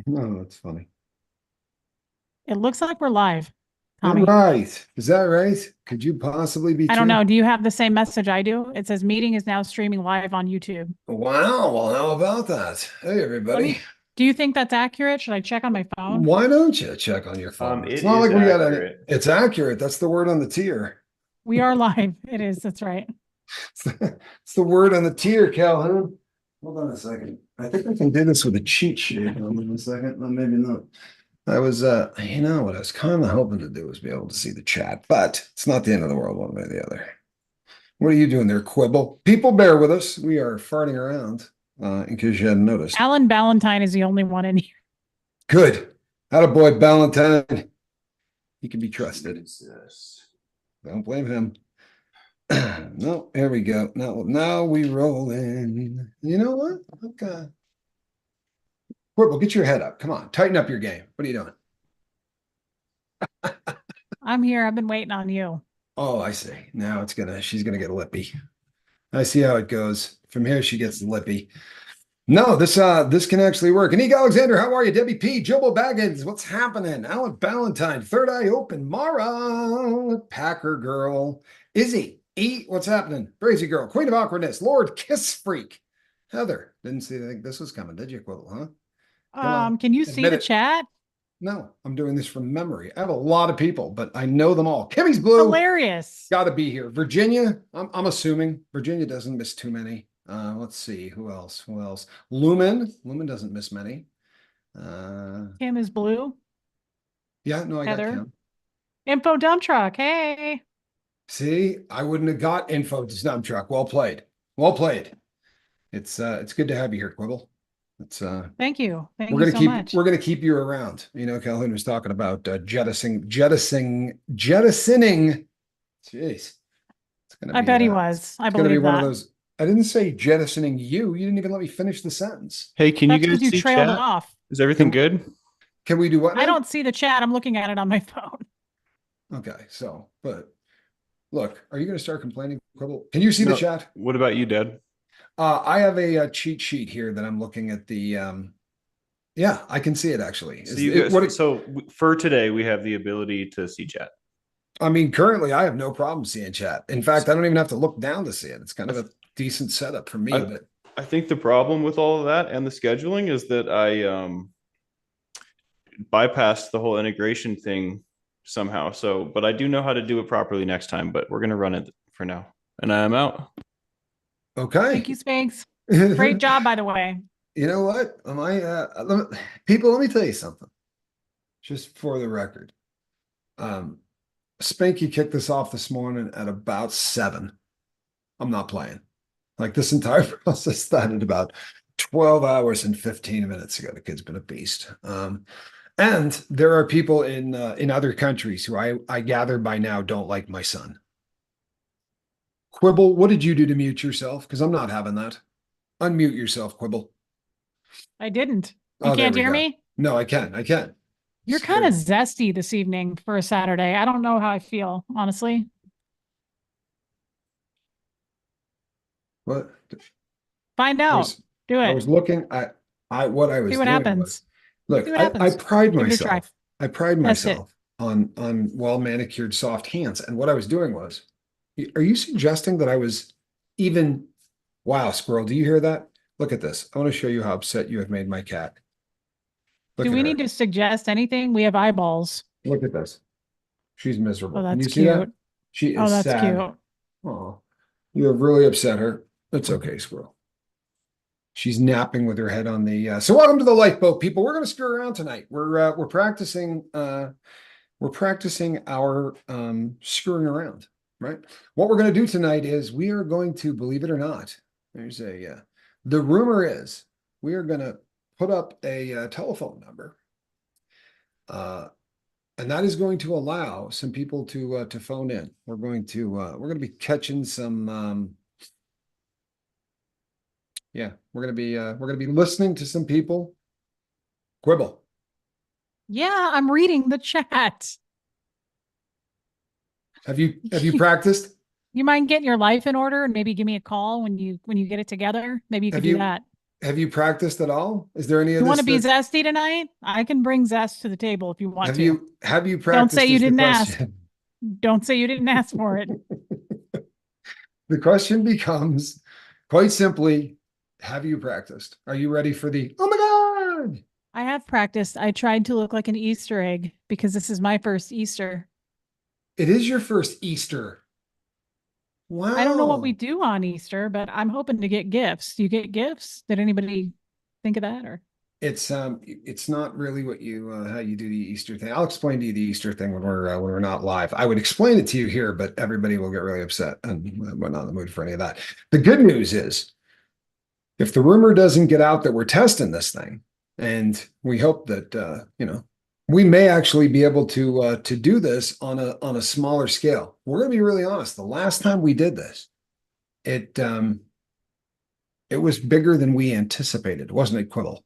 Oh, that's funny. It looks like we're live, All Tommy. right. Is that right? Could you possibly be I don't true? know. Do you have the same message I do? It says meeting is now streaming live on YouTube. Wow. Well, how about that? Hey, Let everybody. me, do you think that's accurate? Should I check on my phone? Why don't you check on your phone? It's It not is like we got any. accurate. It's accurate. That's the word on the tier. We are live. It is. That's right. It's the word on the tier, Calhoun. Hold on a second. I think I can do this with a cheat sheet. Hold on a second. Well, maybe not. I was, what I was kind of hoping to do was be able to see the chat, but it's not the end of the world one way or the other. What are you doing there, Quibble? People bear with us. We are farting around, in case you hadn't noticed. Alan Valentine is the only one in here. Good. Attaboy, Valentine. He can be trusted. Jesus. Don't blame him. No, here we go. Now we roll in. You know what? Okay. Quibble, get your head up. Come on, tighten up your game. What are you doing? I'm here. I've been waiting on you. Oh, I see. Now she's gonna get lippy. I see how it goes. From here, she gets lippy. No, this can actually work. Anika Alexander, how are you? Debbie P, Jobo Baggins, what's happening? Alan Ballantyne, Third Eye Open, Mara, Packer Girl, Izzy, E, what's happening? Crazy Girl, Queen of Awkwardness, Lord Kiss Freak, Heather, didn't think this was coming, did you, Quibble, huh? Come on, Can you see admit the it. chat? No, I'm doing this from memory. I have a lot of people, but I know them all. Kimmy's Blue, Hilarious. got to be here. Virginia, I'm assuming Virginia doesn't miss too many. Let's see who else. Lumen doesn't miss many. Kim is blue. Yeah, no, I got Heather. Kim. Info dump truck. Hey. See, I wouldn't have got info to dump truck. Well played. Well played. It's good to have you here, Quibble. It's Thank you. Thank we're you gonna so keep much. we're gonna keep you around. You know, Calhoun was talking about jettisoning. Jeez. It's gonna I be bet he was. I it's gonna be believe one of that. those. I didn't say jettisoning you. You didn't even let me finish the sentence. Hey, can you That's guys because you see trailed chat? off. Is everything good? Can we do what I now? don't see the chat. I'm looking at it on my phone. Okay, so, but look, are you going to start complaining, Quibble? Can you see the No. chat? What about you, Dad? I have a, cheat sheet here that I'm looking at the, yeah, I can see it actually. So you guys, for today, we have the ability to see chat. I mean, currently I have no problem seeing chat. In fact, I don't even have to look down to see it. It's kind of a decent setup for me, but I think the problem with all of that and the scheduling is that I bypassed the whole integration thing somehow. So, but I do know how to do it properly next time, but we're going to run it for now. And I'm out. okay. Thank you, Spanks. Great job, by the way. You know what? People, let me tell you something. Just for the record. Spanky kicked this off this morning at about 7. I'm not playing. Like this entire process started about 12 hours and 15 minutes ago. The kid's been a beast. And there are people in other countries who I gather by now don't like my son. Quibble, what did you do to mute yourself? Because I'm not having that. Unmute yourself, Quibble. I didn't. You Oh, there can't we hear go. me? No, I can. I can. You're kind of zesty this evening for a Saturday. I don't know how I feel, honestly. What? Find out. Do I it. was looking at what I was See what doing happens. was look, See what I happens. pride Give it a try. myself. I pride Test it. myself on well manicured soft hands. And what I was doing was, are you suggesting that I was even wow, squirrel, do you hear that? Look at this. I want to show you how upset you have made my cat. Look Do at we her. need to suggest anything? We have eyeballs. Look at this. She's miserable. Oh, Can you that's see that? cute. She Oh, is that's sad. cute. Oh, you have really upset her. It's okay, squirrel. She's napping with her head on the so welcome to the lifeboat, people. We're going to screw around tonight. We're practicing our screwing around, right? What we're going to do tonight is we are going to, believe it or not, there's the rumor is we are going to put up a telephone number, and that is going to allow some people to phone in. We're going to be catching some yeah, we're gonna be listening to some people quibble. Yeah, I'm reading the chat. Have you practiced? You mind getting your life in order and maybe give me a call when you get it together? Maybe you could do that. have you practiced at all? Is there any of You this? want to be that- zesty tonight? I can bring zest to the table if you want have to. you Don't practiced? say you is the didn't ask. question. Don't say you didn't ask for it. The question becomes quite simply, have you practiced? Are you ready for the, oh my God? I have practiced. I tried to look like an Easter egg because this is my first Easter. It is your first Easter. Wow. I don't know what we do on Easter, but I'm hoping to get gifts. Do you get gifts? Did anybody think of that? Or It's not really what you how you do the Easter thing. I'll explain to you the Easter thing when we're not live. I would explain it to you here, but everybody will get really upset, and we're not in the mood for any of that. The good news is, if the rumor doesn't get out that we're testing this thing, and we hope that we may actually be able to do this on a smaller scale. We're going to be really honest. The last time we did this, it was bigger than we anticipated. Wasn't it, Quibble?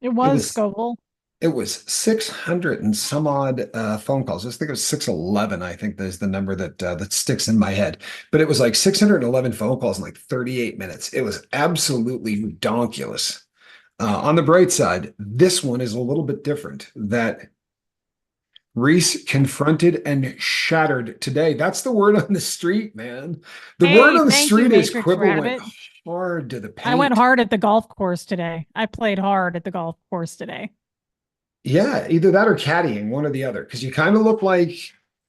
it was was- Scoville. It was 600 and some odd phone calls. I think it was 611. I think there's the number that sticks in my head. But it was like 611 phone calls in like 38 minutes. It was absolutely redonkulous. On the bright side, this one is a little bit different. That Reese confronted and shattered today. That's the word on the street, man. The Hey, word on the thank you, street is Matrix Quibble went Rabbit. hard to the paint. I went hard at the golf course today. I played hard at the golf course today. Yeah, either that or caddying, one or the other. Because you kind of look like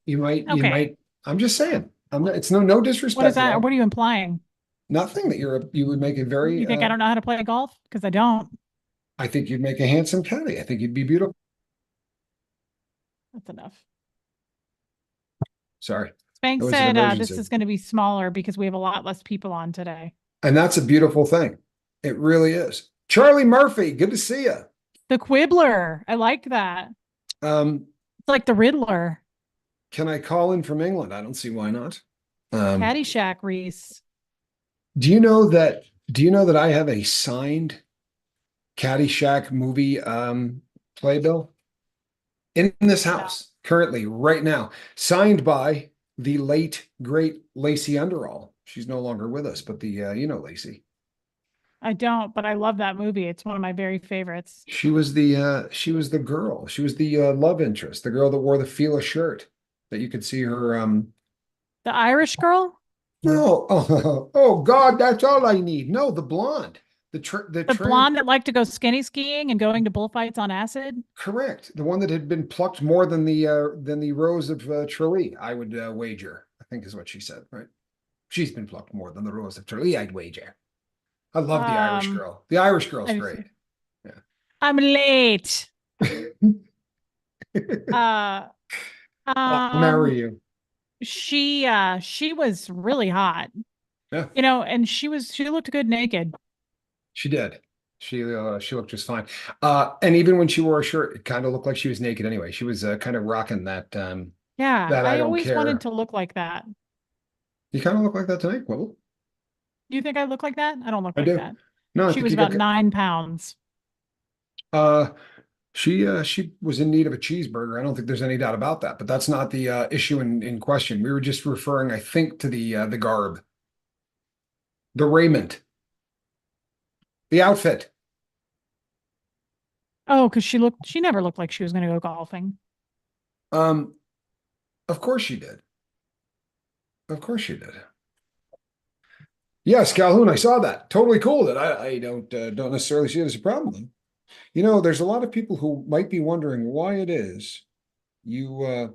you might. Okay. I'm just saying. I'm not. It's no disrespect. What is that? at all. What are you implying? Nothing that you would make a very. You think I don't know how to play golf? Because I don't. I think you'd make a handsome caddy. I think you'd be beautiful. That's enough. Sorry. Spank It was an said this emergency. is going to be smaller because we have a lot less people on today. And that's a beautiful thing. It really is. Charlie Murphy, good to see you. The Quibbler. I like that. It's like the Riddler. Can I call in from England? I don't see why not. Caddyshack, Reese. Do you know that I have a signed Caddyshack movie playbill in this house currently right now, signed by the late great Lacey Underall. She's no longer with us, but the Lacey. I don't, but I love that movie. It's one of my very favorites. She was the girl. She was the love interest, the girl that wore the Fila shirt that you could see her. The Irish girl? No, oh God, that's all I need. No, the blonde, The blonde that liked to go skinny skiing and going to bullfights on acid? Correct, the one that had been plucked more than the rose of Tralee. I would wager. I think is what she said, right? She's been plucked more than the rose of Tralee. I'd wager. I love the Irish girl. The Irish girl's great. Yeah. I'm late. I'll marry you. She was really hot. Yeah. And she looked good naked. She did. She looked just fine. And even when she wore a shirt, it kind of looked like she was naked anyway. She was kind of rocking that. Yeah, that I don't always care. wanted to look like that. You kind of look like that tonight, Quibble. Do you think I look like that? I don't look I like do. that. No, I She think was you got about 9 pounds. She was in need of a cheeseburger. I don't think there's any doubt about that, but that's not the issue in question. We were just referring, I think, to the garb, the raiment, the outfit. Oh, because she never looked like she was going to go golfing. Of course she did. Of course she did. Yes, Calhoun, I saw that. Totally cool. That I don't necessarily see it as a problem. There's a lot of people who might be wondering why it is you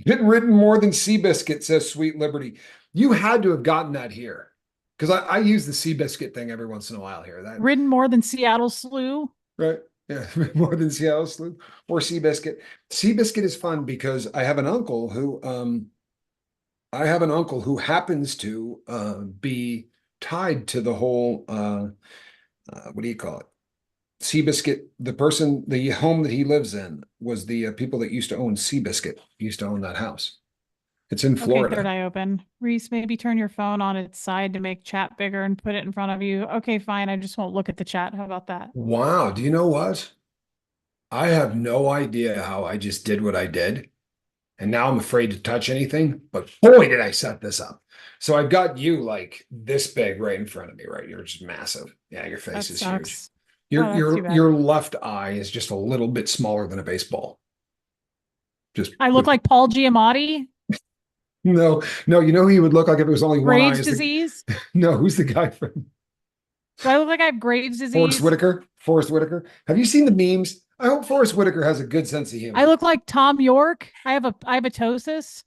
been ridden more than Seabiscuit, says Sweet Liberty. You had to have gotten that here. Because I use the Seabiscuit thing every once in a while here. Ridden more than Seattle Slew? Right. Yeah, more than Seattle Slew or Seabiscuit. Seabiscuit is fun because I have an uncle who happens to be tied to the whole what do you call it? Seabiscuit. The home that he lives in was the people that used to own Seabiscuit used to own that house. It's in Florida. Okay, third eye open. Reese, maybe turn your phone on its side to make chat bigger and put it in front of you. Okay, fine. I just won't look at the chat. How about that? Wow. Do you know what? I have no idea how I just did what I did. And now I'm afraid to touch anything, but boy, did I set this up. So I've got you like this big right in front of me, right? You're just massive. Yeah, your face That is huge. sucks. Your Oh, that's too your bad. your left eye is just a little bit smaller than a baseball. Just I look like Paul Giamatti, no, no. You know who you would look like if it was only one eye? Graves' Is the, disease. no, who's the guy from Do I look like I have Graves' Forrest disease? Whitaker? Forrest Whitaker. Have you seen the memes? I hope Forrest Whitaker has a good sense of humor. I look like Tom York. I have ptosis.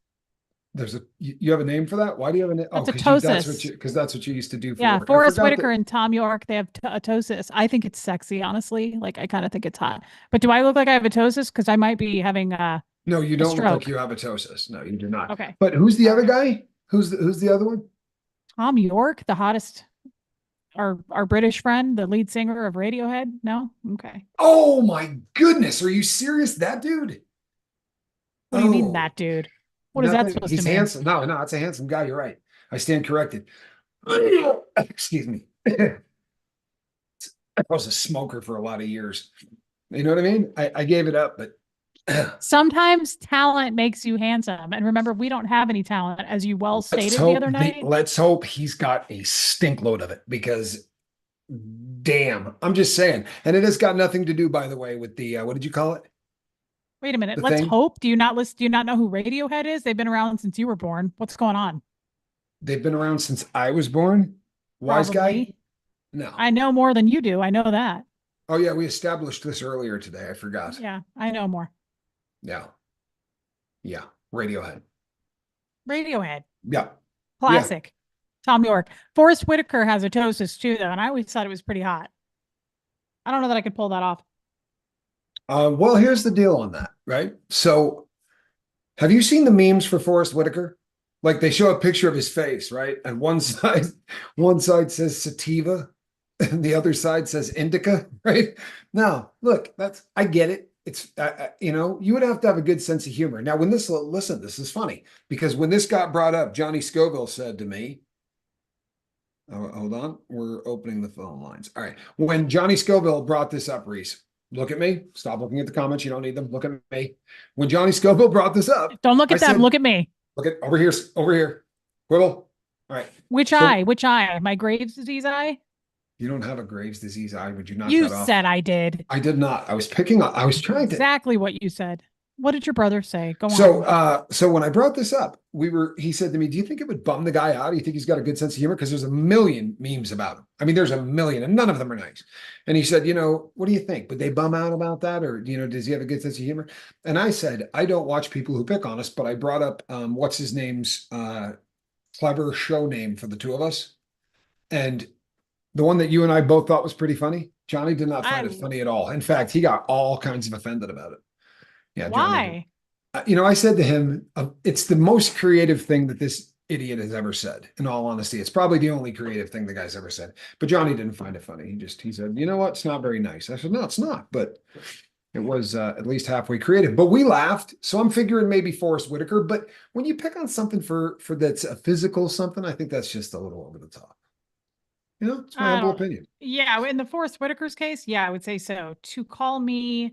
There's you have a name for that? Why do you have a name? Oh, That's because that's what you used to do for Yeah, work. I Forrest forgot Whitaker that- and Tom York, they have ptosis. I think it's sexy, honestly. Like I kind of think it's hot. But do I look like I have ptosis? Because I might be having No, you don't look like stroke. you have a ptosis. No, you do not. Okay. But who's the other guy? Who's the other one? Tom York, the hottest, our British friend, the lead singer of Radiohead. No? Okay. Oh my goodness. Are you serious? That dude? What do you mean Oh, that dude? What is that nothing. supposed He's to mean? handsome. No, no, it's a handsome guy. You're right. I stand corrected. Excuse me. I was a smoker for a lot of years. You know what I mean? I gave it up, but Sometimes talent makes you handsome. And remember, we don't have any talent, as you well stated the other night. let's hope he's got a stink load of it because damn, I'm just saying. And it has got nothing to do, by the way, with the what did you call it? Wait a minute. The Let's thing? hope. Do you not listen? Do you not know who Radiohead is? They've been around since you were born. What's going on? They've been around since I was born. Wise guy? Probably. No. I know more than you do. I know that. Oh yeah, we established this earlier today. I forgot. Yeah, I know more. Yeah. Yeah. Radiohead. Radiohead, Yeah. classic. Tom York. Forrest Whitaker has ptosis too, though, and I always thought it was pretty hot. I don't know that I could pull that off. Well, here's the deal on that, right? So have you seen the memes for Forrest Whitaker? Like they show a picture of his face, right? And one side says sativa, and the other side says indica, right? Now, look, I get it. It's, you would have to have a good sense of humor. Now, listen, this is funny because when this got brought up, Johnny Scoville said to me, oh, hold on, we're opening the phone lines. All right. When Johnny Scoville brought this up, Reese, look at me. Stop looking at the comments. You don't need them. Look at me. When Johnny Scoville brought this up, Don't look at I them. said, Look at me. look at over here. Quibble. All right. Which So- eye? Which eye? My Graves' disease eye? You don't have a Graves' disease eye. Would you knock You that off? said I did. I did not. I was picking up. I was trying to. Exactly what you said. What did your brother say? Go on. So when I brought this up, he said to me, do you think it would bum the guy out? Do you think he's got a good sense of humor? Because there's a million memes about him. I mean, there's a million and none of them are nice. And he said, what do you think? Would they bum out about that? Or, does he have a good sense of humor? And I said, I don't watch people who pick on us, but I brought up, what's his name's, clever show name for the two of us. And the one that you and I both thought was pretty funny, Johnny did not find it funny at all. In fact, he got all kinds of offended about it. Yeah. Why? I said to him, it's the most creative thing that this idiot has ever said. In all honesty, it's probably the only creative thing the guy's ever said. But Johnny didn't find it funny. He said, you know what? It's not very nice. I said, no, it's not. But it was at least halfway creative. But we laughed. So I'm figuring maybe Forrest Whitaker. But when you pick on something for that's a physical something, I think that's just a little over the top. It's my humble opinion. Yeah, in the Forrest Whitaker's case, yeah, I would say so. To call me,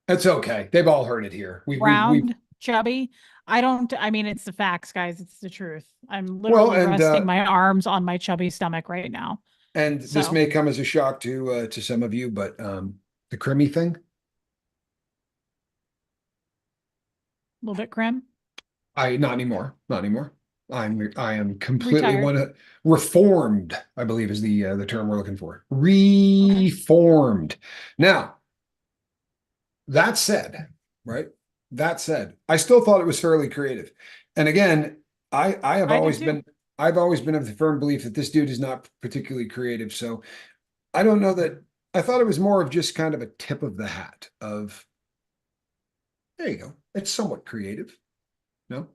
It's okay. They've all heard it here. round, chubby. I mean, it's the facts, guys. It's the truth. I'm literally resting my arms on my chubby stomach right now. And this may come as a shock to some of you, but the crimmy thing. A little bit crim. Not anymore. I am completely Retired. Reformed, I believe is the term we're looking for. Reformed. Now, that said, right? That said, I still thought it was fairly creative. And again, I've always been of the firm belief that this dude is not particularly creative. So I don't know that I thought it was more of just kind of a tip of the hat of there you go. It's somewhat creative. No?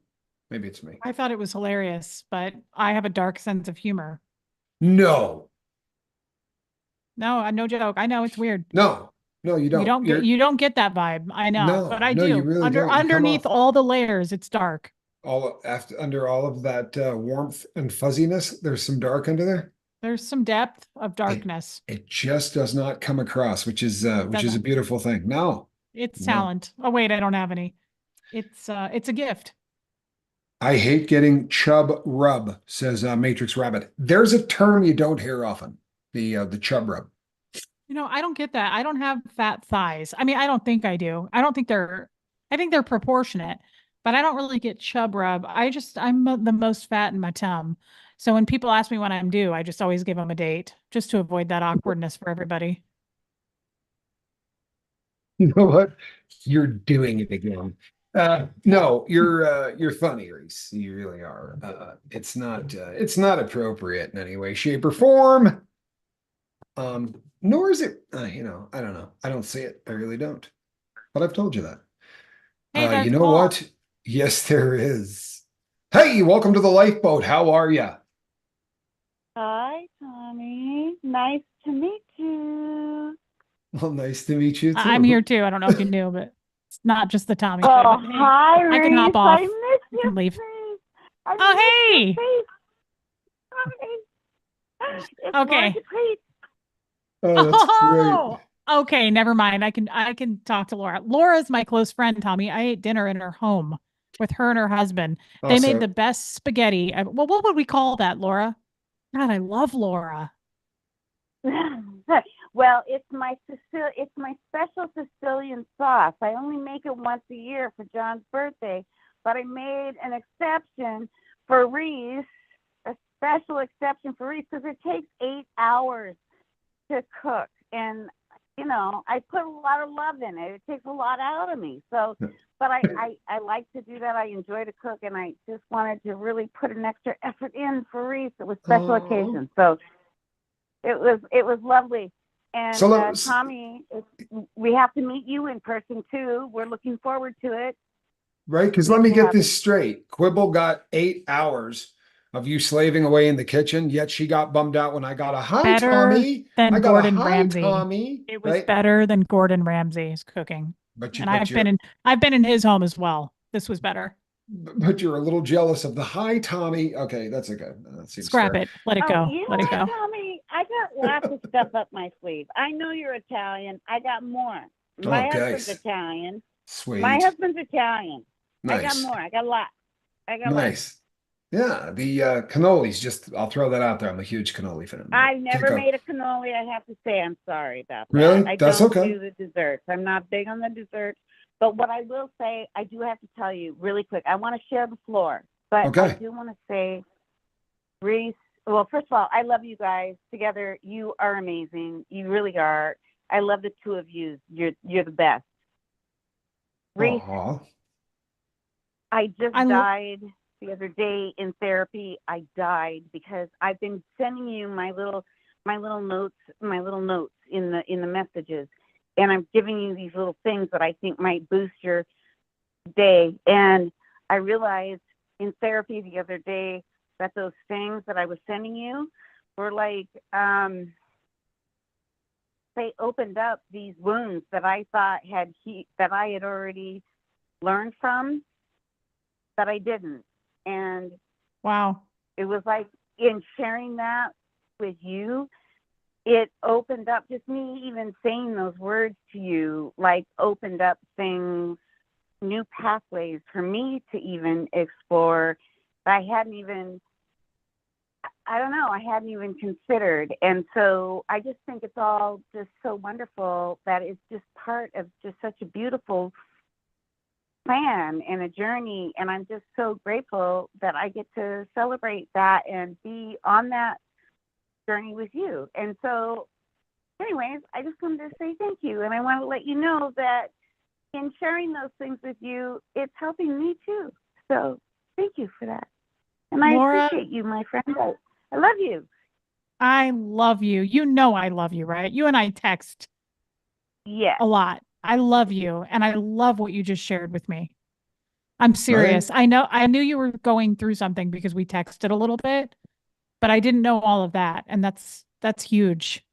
Maybe it's me. I thought it was hilarious, but I have a dark sense of humor. No, no joke. I know it's weird. No, you don't. You don't get that vibe. I know, No, but I no, do. you really don't. You come Underneath off- all the layers, it's dark. Under all of that warmth and fuzziness, there's some dark under there. There's some depth of darkness. It just does not come across, which is a beautiful thing. No, It's talent. Oh wait, I don't have any. It's a gift. I hate getting chub rub, says Matrix Rabbit. There's a term you don't hear often. The chub rub. I don't get that. I don't have fat thighs. I mean, I don't think I do. I think they're proportionate, but I don't really get chub rub. I'm the most fat in my tum. So when people ask me when I'm due, I just always give them a date just to avoid that awkwardness for everybody. You know what? You're doing it again. No, you're funny, Reese. You really are. It's not appropriate in any way, shape, or form. Nor is it, I don't know. I don't see it. I really don't. But I've told you that. Hey, You there's know Paul. what? Yes, there is. Hey, welcome to the lifeboat. How are you? Hi, Tommy. Nice to meet you. Well, nice to meet you too. I'm here too. I don't know if you knew, but it's not just the Tommy show. Oh, But hey, hi, I can hop Reese. off I miss and your leave. face. I Oh, miss hey. your face. Hi. It's Okay. Laura Dupree. Oh, that's great. Oh, okay. Never mind. I can talk to Laura. Laura's my close friend, Tommy. I ate dinner in her home with her and her husband. They made the best spaghetti. Well, what would we call that, Laura? God, I love Laura. Well, it's my special Sicilian sauce. I only make it once a year for John's birthday, but I made an exception for Reese, a special exception for Reese, because it takes 8 hours to cook, and I put a lot of love in it. It takes a lot out of me. So, but I like to do that. I enjoy to cook, and I just wanted to really put an extra effort in for Reese. It was special occasion, so it was lovely. And So Tommy, we have to meet you in person too. We're looking forward to it. right? Because let me get this straight. Quibble got 8 hours of you slaving away in the kitchen, yet she got bummed out when I got a hi, Better Tommy. than I got Gordon a hi, Ramsay. Tommy. It was right? better than Gordon Ramsay's cooking. And I've been in his home as well. This was better. But you're a little jealous of the hi, Tommy. Okay, that's okay. That seems Scrap fair. it. Let it go. You Let it go. Tommy, I got lots of stuff up my sleeve. I know you're Italian. I got more. My husband's Italian. Sweet. My husband's Italian. Nice. I got more. I got a lot. Nice. Yeah, the cannolis, I'll throw that out there. I'm a huge cannoli fan. I've never made a cannoli. I have to say, I'm sorry about that. Really? I That's don't okay. do the desserts. I'm not big on the desserts. But what I will say, I do have to tell you really quick. I want to share the floor. But I do want to say, Reese, well, first of all, I love you guys together. You are amazing. You really are. I love the two of you. You're the best. Reese, I just died the other day in therapy. I died because I've been sending you my little notes in the messages, and I'm giving you these little things that I think might boost your day. And I realized in therapy the other day that those things that I was sending you were like they opened up these wounds that I thought that I had already learned from, that I didn't. And wow, it was like in sharing that with you, it opened up, just me even saying those words to you, like opened up things, new pathways for me to even explore that I hadn't even considered. And so I just think it's all just so wonderful that it's just part of just such a beautiful plan and a journey. And I'm just so grateful that I get to celebrate that and be on that journey with you. And so anyways, I just wanted to say thank you. And I want to let you know that in sharing those things with you, it's helping me too. So thank you for that. And Laura, I appreciate you, my friend. I love you. I love you. You know I love you, right? You and I text a lot. I love you. And I love what you just shared with me. I'm serious. Right? I knew you were going through something because we texted a little bit, but I didn't know all of that. And that's huge.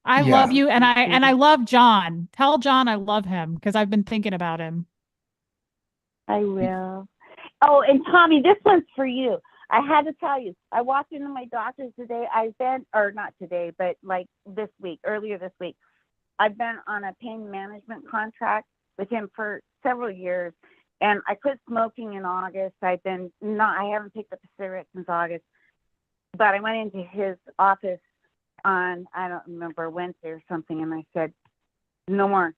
I love you. And I love John. Tell John I love him because I've been thinking about him. I will. Oh, and Tommy, this one's for you. I had to tell you, I walked into my doctor's today. Not today, but like earlier this week. I've been on a pain management contract with him for several years. And I quit smoking in August. I haven't picked up a cigarette since August. But I went into his office on, I don't remember, Wednesday or something, and I said, no more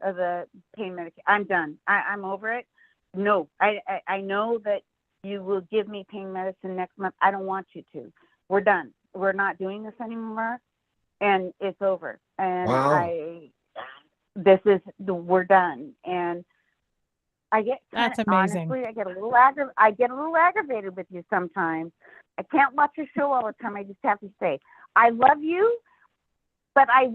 of the pain medication. I'm done. I'm over it. No, I know that you will give me pain medicine next month. I don't want you to. We're done. We're not doing this anymore, and it's over. And Wow. we're done. And I get That's amazing. Honestly, I get a little aggravated with you sometimes. I can't watch your show all the time. I just have to say, I love you, but I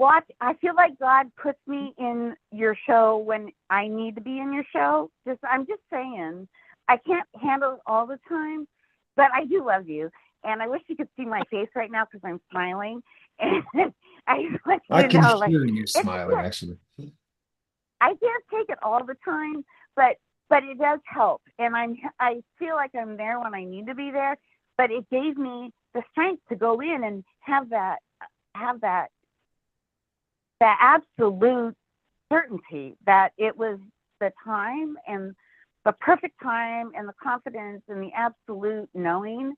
feel like God puts me in your show when I need to be in your show. I'm just saying, I can't handle it all the time, but I do love you. And I wish you could see my face right now because I'm smiling. And I can hear you smiling, actually. I can't take it all the time, but it does help. And I feel like I'm there when I need to be there. But it gave me the strength to go in and have that absolute certainty that it was the time and the perfect time and the confidence and the absolute knowing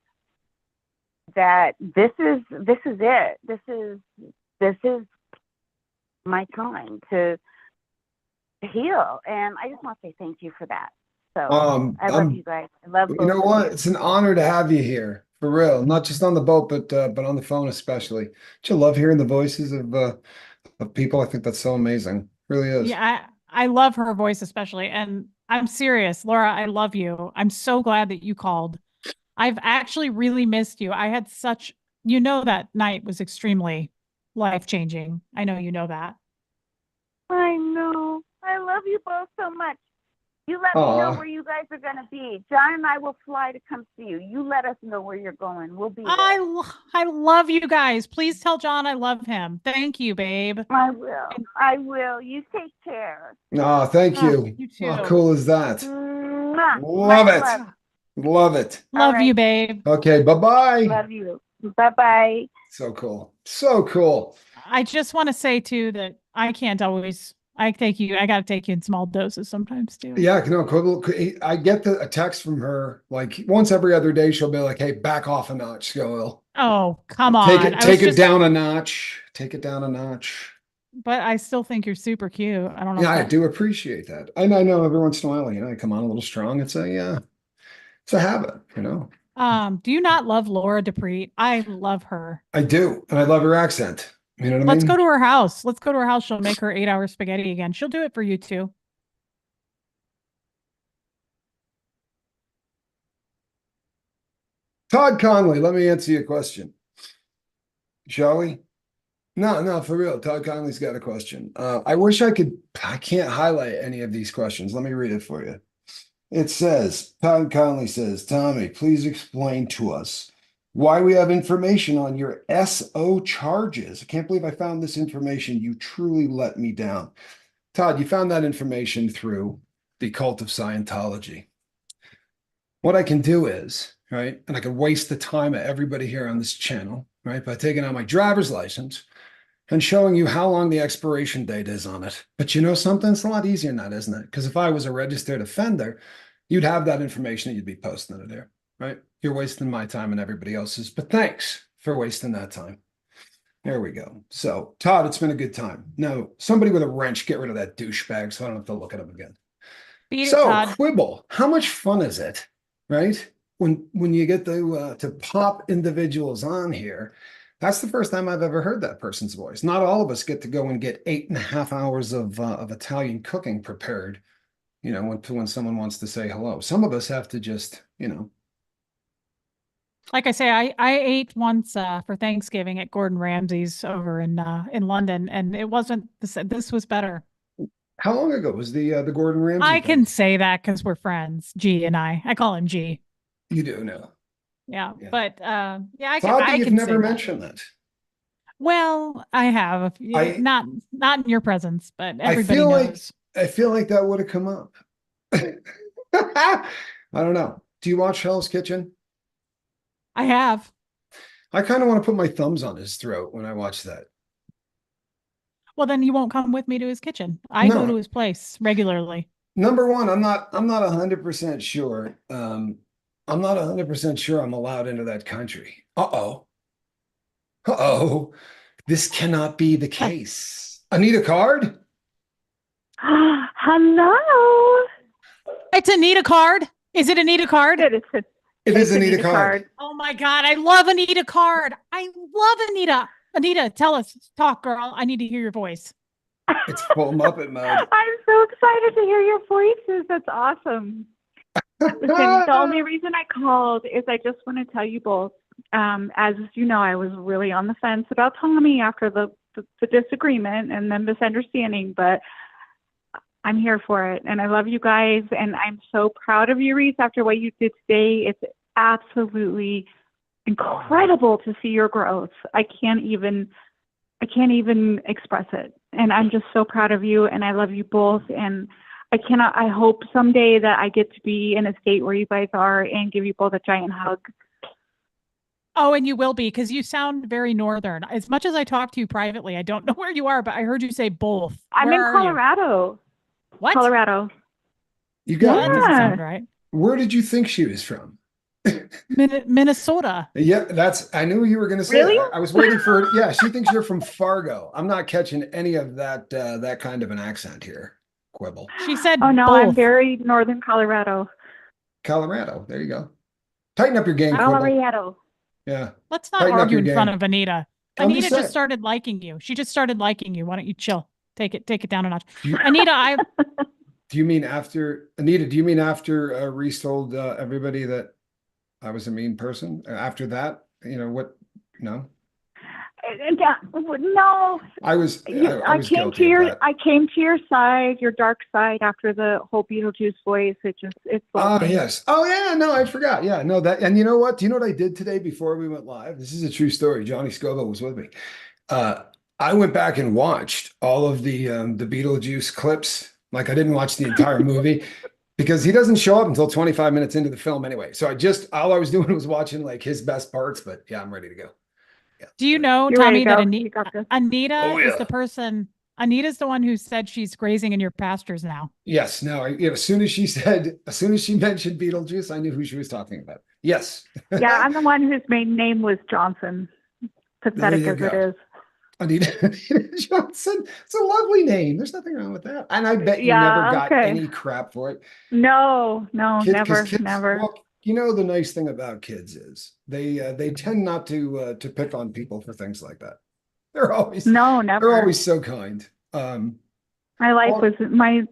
that this is it. This is my time to heal. And I just want to say thank you for that. So I love you guys. I love both you know of what? you. It's an honor to have you here, for real. Not just on the boat, but on the phone especially. Don't you love hearing the voices of people? I think that's so amazing. Really is. Yeah, I love her voice especially. And I'm serious, Laura, I love you. I'm so glad that you called. I've actually really missed you. I had that night was extremely life-changing. I know you know that. I know. I love you both so much. You let me know where you guys are going to be. John and I will fly to come see you. You let us know where you're going. We'll be there. I love you guys. Please tell John I love him. Thank you, babe. I will. I will. You take care. Oh, thank you. You too. How cool is that? Mwah. Love it. Love. Love it. Love you, babe. Okay, bye-bye. Love you. Bye-bye. So cool. So cool. I just want to say too that I got to take you in small doses sometimes too. Yeah, no, I get a text from her like once every other day. She'll be like, "Hey, back off a notch, Will. Oh, come on. Take it down a notch. Take it down a notch." But I still think you're super cute. I don't know. Yeah, I do appreciate that. And I know every once in a while, I come on a little strong. It's a habit, Do you not love Laura Dupree? I love her. I do, and I love her accent. You know what I mean? Let's go to her house. She'll make her 8-hour spaghetti again. She'll do it for you too. Todd Conley, let me answer your question. Shall we? No, for real. Todd Conley's got a question. I wish I can't highlight any of these questions. Let me read it for you. It says, Todd Conley says, Tommy, please explain to us why we have information on your SO charges. I can't believe I found this information. You truly let me down. Todd, you found that information through the cult of Scientology. What I can do is, right, and I can waste the time of everybody here on this channel, right, by taking out my driver's license and showing you how long the expiration date is on it. But you know something? It's a lot easier than that, isn't it? Because if I was a registered offender, you'd have that information that you'd be posting it there, right? You're wasting my time and everybody else's, but thanks for wasting that time. There we go. So, Todd, it's been a good time. Now, somebody with a wrench, get rid of that douchebag so I don't have to look at him again. Todd. Quibble, how much fun is it, right? When you get to pop individuals on here, that's the first time I've ever heard that person's voice. Not all of us get to go and get 8.5 hours of Italian cooking prepared, when someone wants to say hello. Some of us have to just, Like I say, I ate once for Thanksgiving at Gordon Ramsay's over in London, and it wasn't this was better. How long ago was the Gordon Ramsay I thing? can say that because we're friends, G and I call him G. You do know. Yeah. Yeah. But I you've can never say mentioned that. Well, I have not in your presence, but everybody knows. I feel like that would have come up. I don't know. Do you watch Hell's Kitchen? I have. I kind of want to put my thumbs on his throat when I watch that. Well, then you won't come with me to his kitchen. I go to his place regularly. Number one, I'm not 100% sure. I'm not 100% sure I'm allowed into that country. Uh-oh. Uh-oh. This cannot be the case. Anita card? Hello. It's Anita card. Is it Anita card? It is Anita card. Oh my God. I love Anita card. I love Anita. Anita, tell us, talk, girl. I need to hear your voice. It's full Muppet mode. I'm so excited to hear your voices. That's awesome. Listen, the only reason I called is I just want to tell you both. As you know, I was really on the fence about Tommy after the disagreement and the misunderstanding, but I'm here for it. And I love you guys. And I'm so proud of you, Reese, after what you did today. It's absolutely incredible to see your growth. I can't even express it. And I'm just so proud of you. And I love you both. And I hope someday that I get to be in a state where you guys are and give you both a giant hug. Oh, and you will be, because you sound very northern. As much as I talk to you privately, I don't know where you are, but I heard you say both. I'm in Colorado. What? Colorado. You got That doesn't sound right. Where did you think she was from? Minnesota. Yeah, I knew you were going to say Really? that. I was waiting for it. Yeah, she thinks you're from Fargo. I'm not catching any of that kind of an accent here. Quibble. She said Oh, no, both. I'm very northern Colorado. Colorado. There you go. Tighten up your game, Quibble. Colorado. Yeah. Let's not Tighten up argue your in front game. of Anita. I'm Anita just just saying. started liking you. She just started liking you. Why don't you chill? Take it down a notch. Anita, Do you mean after Anita? Do you mean after Reese told everybody that I was a mean person? After that, what? No, No. I was. I was came to guilty of that. I came to your side, your dark side, after the whole Beetlejuice voice. It's. Oh yes. Oh yeah. No, I forgot. Yeah. No, that. And you know what? Do you know what I did today before we went live? This is a true story. Johnny Scoville was with me. I went back and watched all of the Beetlejuice clips. Like, I didn't watch the entire movie because he doesn't show up until 25 minutes into the film anyway. So all I was doing was watching like his best parts. But yeah, I'm ready to go. Yeah. do you know, You're ready Tommy, to that go. You got this. Anita is yeah. the person? Anita's the one who said she's grazing in your pastures now. Yes. No. As soon as she mentioned Beetlejuice, I knew who she was talking about. Yes. Yeah, I'm the one whose main name was Johnson. Pathetic as it is. Anita Johnson. It's a lovely name. There's nothing wrong with that. And I bet you never got any crap for it. No, Kids, never. Well, the nice thing about kids is they tend not to pick on people for things like that. They're always never. They're always so kind. My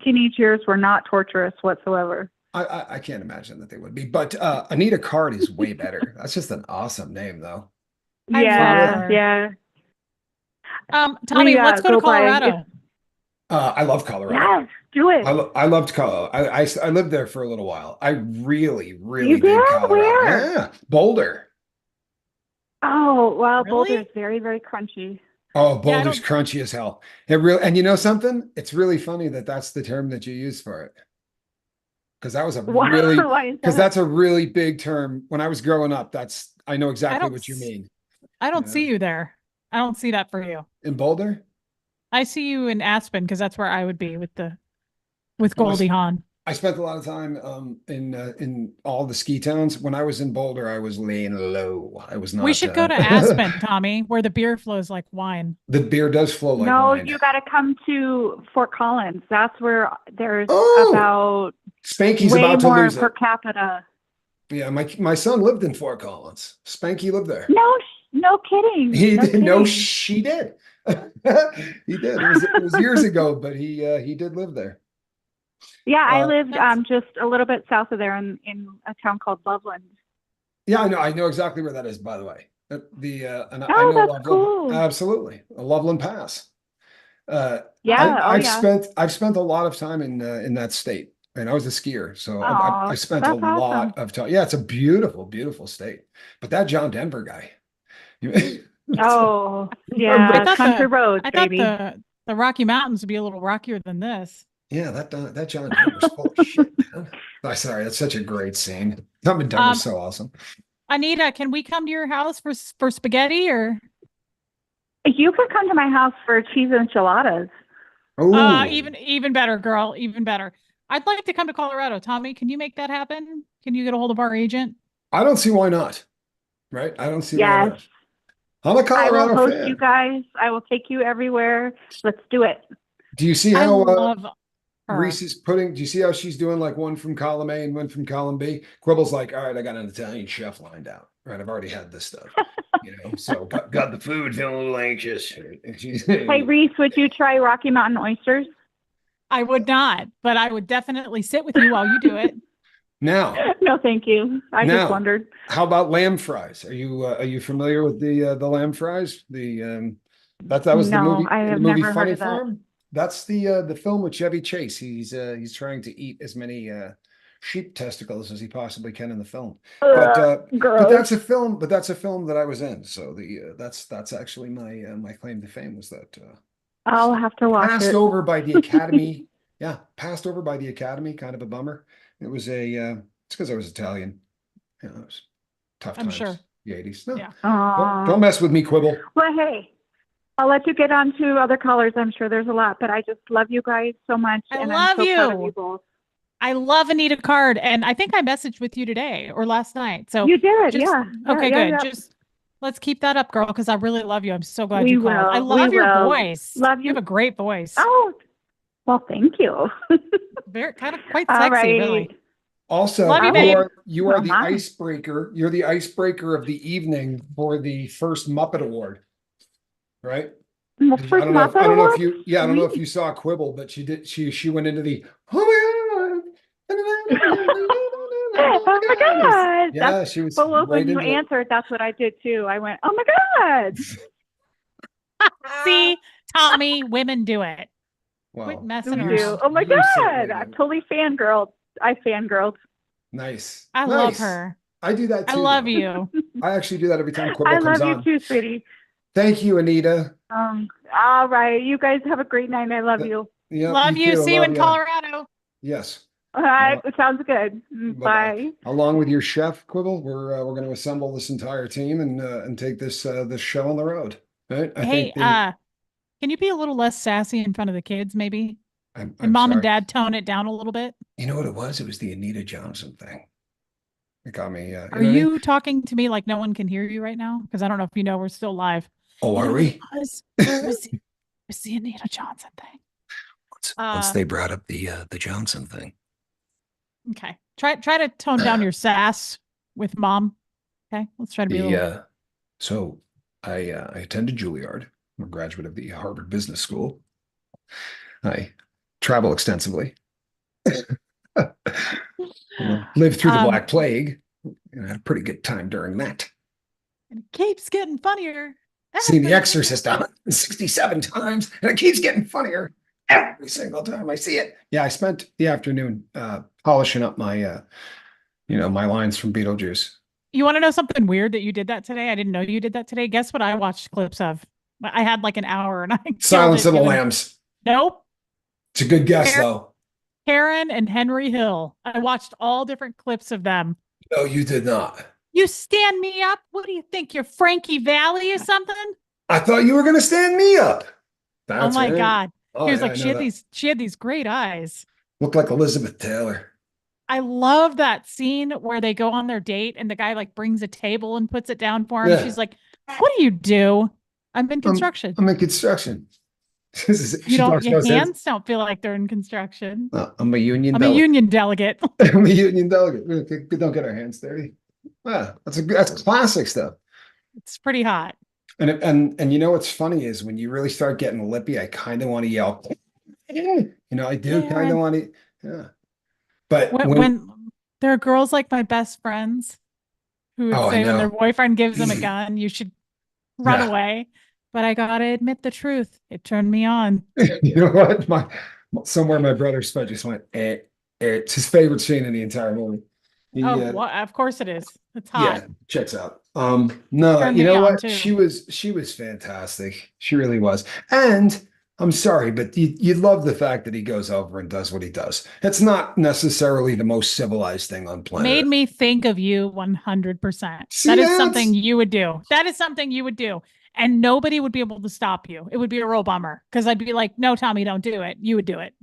teenage years were not torturous whatsoever. I can't imagine that they would be. But Anita Card is way better. That's just an awesome name, though. Yeah. Tommy, let's go to Colorado. I love Colorado. Yes, do it. I loved Colorado. I lived there for a little while. I really, really You did did? Colorado. Where? Yeah, Boulder. Oh, wow. Really? Boulder is very, very crunchy. Oh, Boulder's crunchy as hell. And you know something? It's really funny that that's the term that you use for it. Because that was that's a really big term. When I was growing up, I know exactly what you mean. I don't see you there. I don't see that for you. In Boulder? I see you in Aspen, because that's where I would be with Goldie Hawn. I spent a lot of time in all the ski towns. When I was in Boulder, I was laying low. I was not. We should go to Aspen, Tommy, where the beer flows like wine. The beer does flow like wine. No, you got to come to Fort Collins. That's where there's about Spanky's way about to more lose per it. capita. Yeah, my son lived in Fort Collins. Spanky lived there. No kidding. He no did. kidding. No, she did. He did. It was years ago, but he did live there. Yeah, I lived just a little bit south of there in a town called Loveland. Yeah, I know exactly where that is, by the way. I know that's Loveland. cool. Absolutely. A Loveland Pass. I've spent a lot of time in that state. And I was a skier, so I spent a lot of time. Yeah, it's a beautiful, beautiful state. But that John Denver guy. Oh, yeah, country roads, baby. I thought the Rocky Mountains would be a little rockier than this. Yeah, that John Denver's full of shit, man. Oh, sorry, that's such a great scene. Tom and Denver's so awesome. Anita, can we come to your house for spaghetti, or? You could come to my house for cheese enchiladas. Even better, girl. Even better. I'd like to come to Colorado. Tommy, can you make that happen? Can you get a hold of our agent? I don't see why not. Right? I don't see why Yes. not. I'm a I Colorado will host fan. you guys. I will take you everywhere. Let's do it. Do you see I how love her. Reese is putting? Do you see how she's doing like one from column A and one from column B? Quibble's like, all right, I got an Italian chef lined out. Right, I've already had this stuff. So got the food, feeling a little anxious. Hey, Reese, would you try Rocky Mountain oysters? I would not, but I would definitely sit with you while you do it. Now, No, thank you. I Now. just wondered. how about lamb fries? Are you familiar with the lamb fries? That was the No, movie. I in have the movie never heard Funny of that. Farm. That's the film with Chevy Chase. He's trying to eat as many sheep testicles as he possibly can in the film. But Gross. that's a film. But that's a film that I was in. So that's actually my claim to fame was that I'll have to watch passed it. over by the Academy. Yeah, passed over by the Academy. Kind of a bummer. It was it's because I was Italian. It was tough I'm times. sure. The 80s. No, Yeah. don't mess with me, Quibble. Well, hey, I'll let you get on to other callers. I'm sure there's a lot, but I just love you guys so much. I and love I'm so proud of you. you both. I love Anita Card, and I think I messaged with you today or last night. So You did, just- yeah. Okay, Yeah, good. yeah. Just let's keep that up, girl, because I really love you. I'm so glad We you called. I will. love We your will. voice. Love You you. have a great voice. Oh, well, thank you. Very kind of quite All sexy, right. really. Also, Love you, you babe. are Oh, the my. icebreaker. You're the icebreaker of the evening for the first Muppet Award, right? Well, I first don't know. Muppet I don't know if Award? you. Yeah, I don't know if Sweet. you saw Quibble, but she did. She went into the. Oh Oh my God. Yeah, she was. But look, right when you into it. answered, that's what I did too. I went, oh my God. See, Tommy, women do it. Quit Wow. messing Me around. too. Oh my You God. certainly I do. totally fangirled. I fangirled. Nice. I love Nice. her. I do that too. I love though. you. I actually do that every time Quibble I comes love you on. too, sweetie. Thank you, Anita. All right. You guys have a great night. I love you. Yeah, Love you. too. See you Love in ya. Colorado. Yes. All right. Sounds good. Bye-bye. Bye. Along with your chef, Quibble, we're going to assemble this entire team and take this show on the road. Right? I Hey, think the, can you be a little less sassy in front of the kids, maybe? I'm And mom and sorry. dad tone it down a little bit. You know what it was? It was the Anita Johnson thing. It got me. Are you talking to me like no one can hear you right now? Because I don't know if you know we're still live. Oh, You are know what we? it was? It was the Anita Johnson thing. Once they brought up the Johnson thing. Okay. Try to tone down your sass with mom. Okay. Let's try to be a little. So I attended Juilliard. I'm a graduate of the Harvard Business School. I travel extensively. Lived through the Black Plague and had a pretty good time during that. And it keeps getting funnier. Seen The Exorcist 67 times, and it keeps getting funnier every single time I see it. Yeah, I spent the afternoon polishing up my my lines from Beetlejuice. You want to know something weird that you did that today? I didn't know you did that today. Guess what I watched clips of? I had like an hour and I killed Silence it of the doing- Lambs. Nope. It's a good guess, though. Karen and Henry Hill. I watched all different clips of them. No, you did not. You stand me up? What do you think? You're Frankie Valley or something? I thought you were going to stand me up. That's oh my right. God. Oh, He was yeah, like, I she know had that. she had these great eyes. Looked like Elizabeth Taylor. I love that scene where they go on their date and the guy like brings a table and puts it down for him. Yeah. She's like, what do you do? I'm in construction. I'm in construction. Your hands don't feel like they're in construction. I'm a union I'm a delegate. union delegate. I'm a union delegate. We don't get our hands dirty. Yeah, that's classic stuff. It's pretty hot. And you know what's funny is when you really start getting lippy, I kind of want to yell. I do kind of want to. Yeah. But when there are girls like my best friends who would say when their boyfriend gives them a gun, you should run away. But I gotta admit the truth. It turned me on. You know what? Somewhere my brother's foot just went. It's his favorite scene in the entire movie. Of course it is. It's hot. Yeah, checks out. No, Turned you me know on, what? too. She was fantastic. She really was. And I'm sorry, but you love the fact that he goes over and does what he does. It's not necessarily the most civilized thing on planet Made Earth. me think of you 100%. See That is that? something you would do. That is something you would do. And nobody would be able to stop you. It would be a real bummer because I'd be like, no, Tommy, don't do it. You would do it.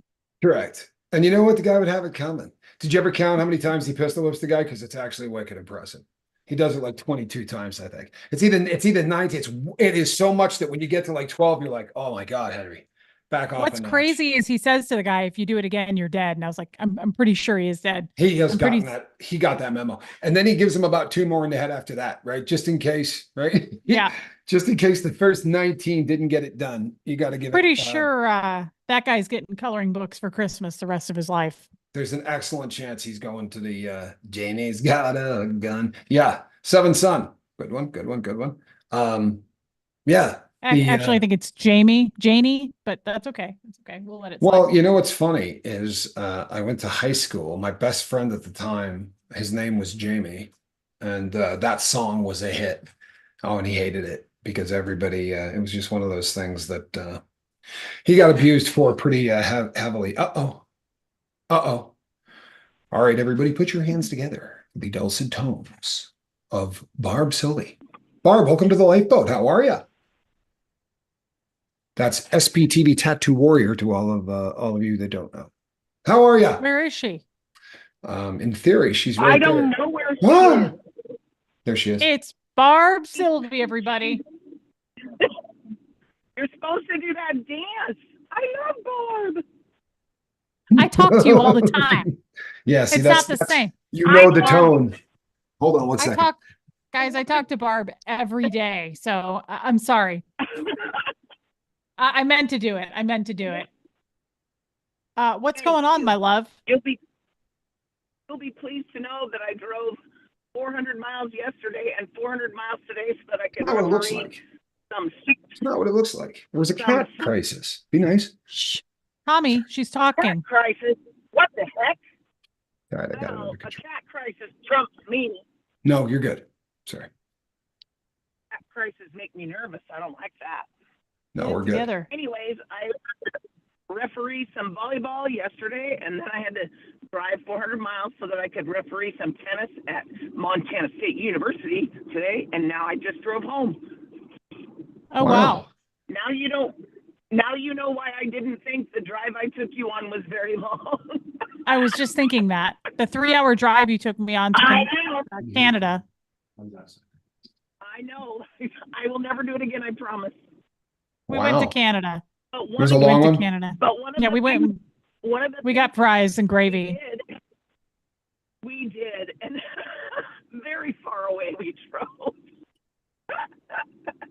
Correct. And you know what? The guy would have it coming. Did you ever count how many times he pistol whips the guy? Because it's actually wicked impressive. He does it like 22 times, I think. It's either 19. It is so much that when you get to like 12, you're like, oh my God, Henry, back off. What's crazy is he says to the guy, if you do it again, you're dead. And I was like, I'm pretty sure he is dead. He has gotten that. He got that memo. And then he gives him about 2 more in the head after that, right? Just in case, right? Yeah. Just in case the first 19 didn't get it done. You got to give pretty it. Sure that guy's getting coloring books for Christmas the rest of his life. There's an excellent chance he's going to the Janie's got a gun. Yeah. Seven Son. Good one. Yeah. Actually, I think it's Janie, but that's okay. It's okay. We'll let it slide. Well, you know what's funny is I went to high school. My best friend at the time, his name was Jamie, and that song was a hit. Oh, and he hated it because everybody. It was just one of those things that he got abused for pretty heavily. Uh-oh. All right, everybody, put your hands together. The dulcet tones of Barb Silly. Barb, welcome to the Lifeboat. How are you? That's SPTV Tattoo Warrior to all of you that don't know. How are you? Where is she? In theory, she's right there. I don't know where she is. There she is. It's Barb Sylvie, everybody. You're supposed to do that dance. I love Barb. I talk to you all the time. Yeah, see, it's not the same. You know the tone. Hold on one second. I talk to Barb every day, so I'm sorry. I meant to do it. What's going on, my love? You'll be pleased to know that I drove 400 miles yesterday and 400 miles today so that I could referee some. It's not what it looks like. It was a cat crisis. Be nice. Shh. Tommy, she's talking. Cat crisis? What the heck? All right, I got it under A control. cat crisis trumps me. No, you're good. Sorry. Cat crisis make me nervous. I don't like that. No, we're good. Anyways, I refereed some volleyball yesterday, and then I had to drive 400 miles so that I could referee some tennis at Montana State University today, and now I just drove home. Oh, wow. Now you know why I didn't think the drive I took you on was very long. I was just thinking that. The 3-hour drive you took me on to Canada. I know. I will never do it again, I promise. We went to Canada. It was a long one? Canada. But we went. We got fries and gravy. We did. And very far away we drove.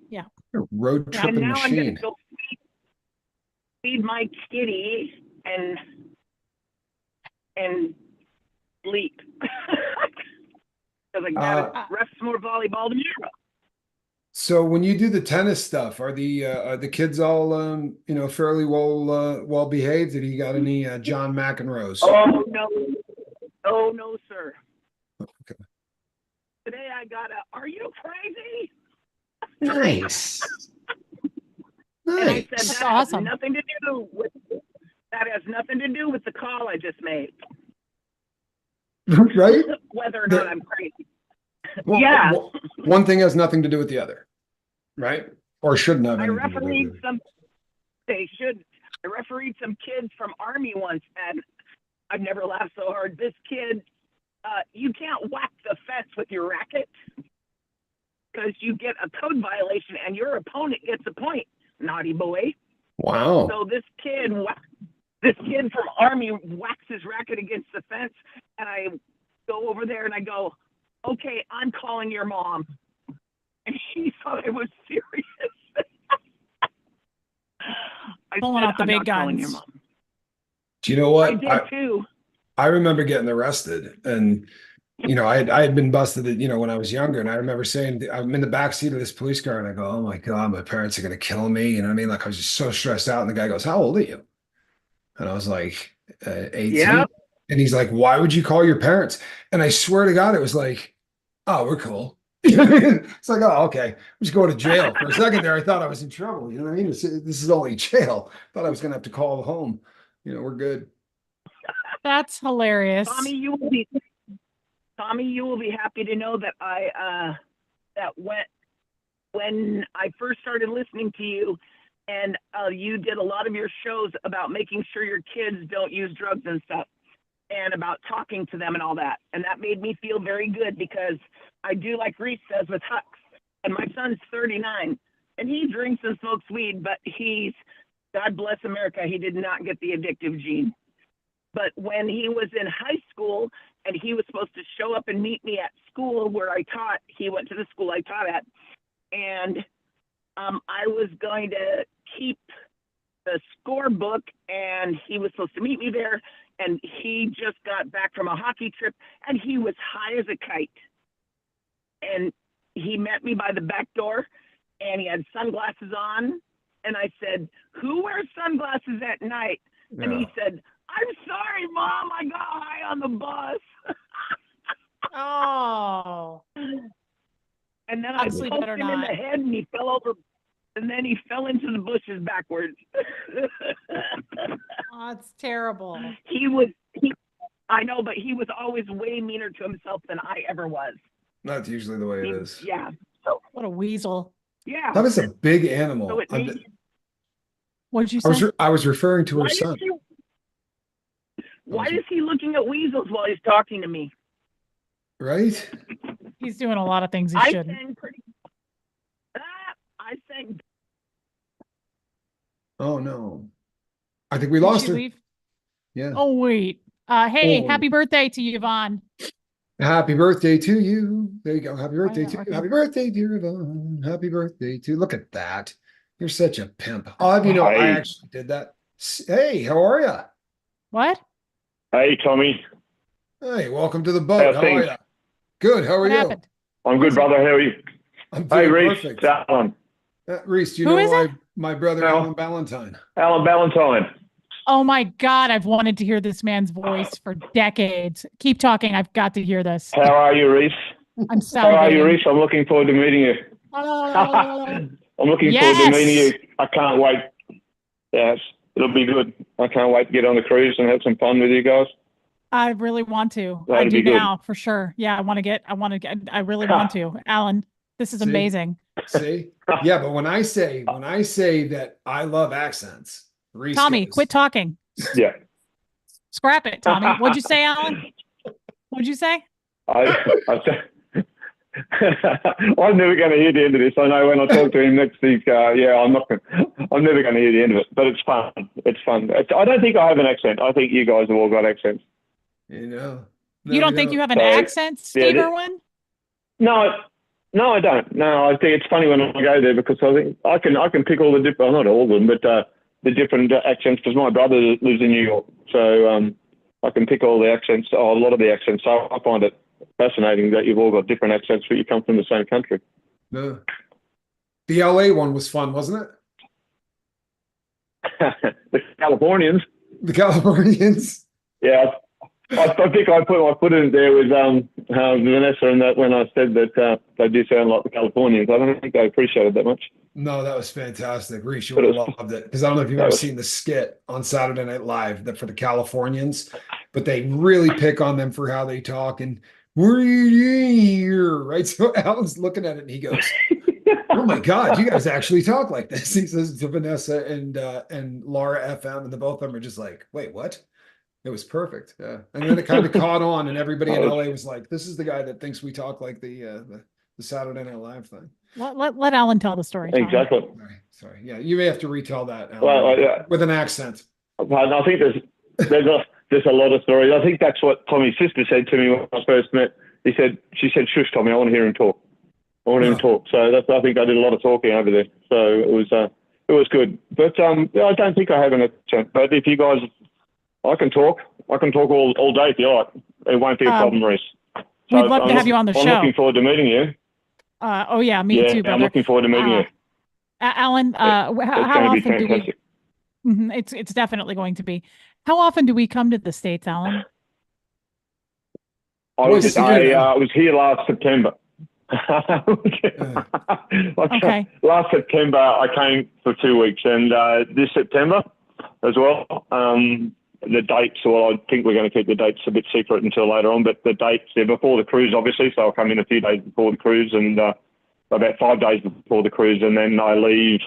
Yeah. Road tripping and now machine. I'm going to go feed my kitty and sleep. Because I got to ref some more volleyball tomorrow. So when you do the tennis stuff, are the kids all fairly well behaved? Did you got any John McEnroes? Oh no, sir. Okay. Today I got are you crazy? Nice. And I said That's that awesome. has nothing to do with the call I just made. Right? Whether or not I'm crazy. Well, yeah. One thing has nothing to do with the other, right? Or shouldn't have. I anything to do refereed with it. some. They should. I refereed some kids from Army once, and I've never laughed so hard. This kid, you can't whack the fence with your racket because you get a code violation, and your opponent gets a point. Naughty boy. Wow. So this kid from Army whacks his racket against the fence, and I go over there and I go, "Okay, I'm calling your mom." And she thought I was serious. Pulling out the big guns. Your mom. Do you know what? I did too. I remember getting arrested, and I had been busted, when I was younger, and I remember saying, I'm in the back seat of this police car, and I go, "Oh my God, my parents are gonna kill me." You know what I mean? Like I was just so stressed out, and the guy goes, "How old are you?" And I was like, 18. Yeah. And he's like, "Why would you call your parents?" And I swear to God, it was like, "Oh, we're cool." It's like, "Oh, okay. I'm just going to jail." For a second there, I thought I was in trouble. You know what I mean? This is only jail. Thought I was going to have to call home. We're good. That's hilarious. Tommy, you will be happy to know that that when I first started listening to you and you did a lot of your shows about making sure your kids don't use drugs and stuff, and about talking to them and all that. And that made me feel very good, because I do like Reese says with Hux. And my son's 39, and he drinks and smokes weed, but God bless America, he did not get the addictive gene. But when he was in high school and he was supposed to show up and meet me at school where I taught, he went to the school I taught at, and I was going to keep the scorebook, and he was supposed to meet me there, and he just got back from a hockey trip, and he was high as a kite. And he met me by the back door, and he had sunglasses on, and I said, "Who wears sunglasses at night?" Yeah. And he said, "I'm sorry, Mom, I got high on the bus." Oh. And then I punched him in the head, and he fell over, and then he fell into the bushes backwards. Oh, it's terrible. I know, but he was always way meaner to himself than I ever was. That's usually the way it is. Yeah. So what a weasel. Yeah. That was a big animal. So what did you say? I was referring to her son. Why is he looking at weasels while he's talking to me? Right? He's doing a lot of things he shouldn't. I sang. Oh no. I think we lost her. Leave? Yeah. Oh wait. Hey, happy birthday to Yvonne. Happy birthday to you. There you go. Happy birthday to you. Happy birthday, dear Yvonne. Happy birthday to you. Look at that. You're such a pimp. I'll have you know, I actually did that. Hey, how are you? What? Hey, Tommy. Hey, welcome to the boat. How are you? Good. How are you? Happened? I'm good, brother. How are you? I'm doing Reese, perfect. Alan. Reese, do you know my brother, Alan Valentine? Alan Valentine. Oh my God, I've wanted to hear this man's voice for decades. Keep talking. I've got to hear this. How are you, Reese? I'm salivating. How are you, Reese? I'm looking forward to meeting you. I'm looking forward to meeting you. I can't wait. Yes, it'll be good. I can't wait to get on the cruise and have some fun with you guys. I really want to. That'd I do be now for sure. Yeah, I really want to. Alan, this is amazing. See? Yeah, but when I say that I love accents, Reese Tommy, goes, quit talking. Yeah. Scrap it, Tommy. What'd you say, Alan? What'd you say? I'm never going to hear the end of this. I know when I talk to him next week, I'm never going to hear the end of it, but it's fun. It's fun. I don't think I have an accent. I think you guys have all got accents. You know. No, you don't think you have an accent, Steve Irwin? No, I don't. No, I think it's funny when I go there, because I think I can pick all the different, well, not all of them, but the different accents, because my brother lives in New York, so I can pick all the accents, a lot of the accents. So I find it fascinating that you've all got different accents, but you come from the same country. Yeah. The LA one was fun, wasn't it? The Californians. The Californians. Yeah. I think I put my foot in there with Vanessa and that when I said that they do sound like the Californians. I don't think they appreciated that much. No, that was fantastic. Reese, you would have loved it. Because I don't know if you've ever seen the skit on Saturday Night Live for the Californians, but they really pick on them for how they talk and what are you doing here? Right? So Alan's looking at it and he goes, oh my God, you guys actually talk like this. He says to Vanessa and Laura FM, and the both of them are just like, wait, what? It was perfect. Yeah. And then it kind of caught on, and everybody in LA was like, this is the guy that thinks we talk like the Saturday Night Live thing. Let Alan tell the story. Tom. Exactly. Sorry. Yeah. You may have to retell that, Alan, well, with an accent. I think there's a lot of stories. I think that's what Tommy's sister said to me when I first met. She said, shush, Tommy, I want to hear him talk. I want to hear him talk. So I think I did a lot of talking over there. So it was good. But I don't think I have an accent. But if you guys, I can talk all day if you like. It won't be a problem, Reese. So we'd love to have you on the show. I'm looking forward to meeting you. Oh yeah, me too, brother. I'm looking forward to meeting you. Alan, how often do we? It's definitely going to be. How often do we come to the States, Alan? I was here last September. Okay. Last September I came for 2 weeks, and this September as well. The dates, well, I think we're going to keep the dates a bit secret until later on, but the dates, they're before the cruise, obviously, so I'll come in a few days before the cruise and about 5 days before the cruise, and then I leave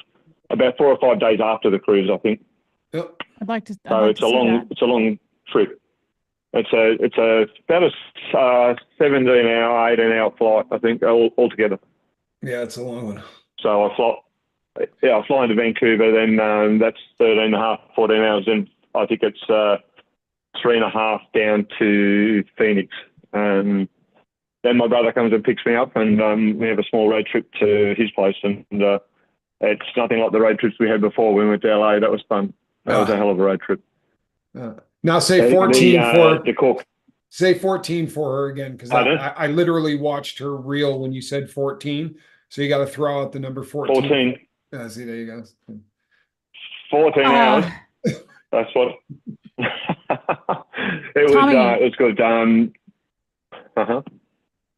about 4 or 5 days after the cruise, I think. Yep. I'd like to. So it's a long trip. It's about a 17-hour, 18-hour flight, I think, altogether. Yeah, it's a long one. So I fly into Vancouver, then that's 13 and a half, 14 hours, and I think it's 3.5 down to Phoenix. Then my brother comes and picks me up, and we have a small road trip to his place, and it's nothing like the road trips we had before when we went to LA. That was fun. That was a hell of a road trip. Now say 14 for the Cork. Say 14 for her again, because I literally watched her reel when you said 14. So you got to throw out the number 14. 14. See, there you go. 14 hours. That's what it was good.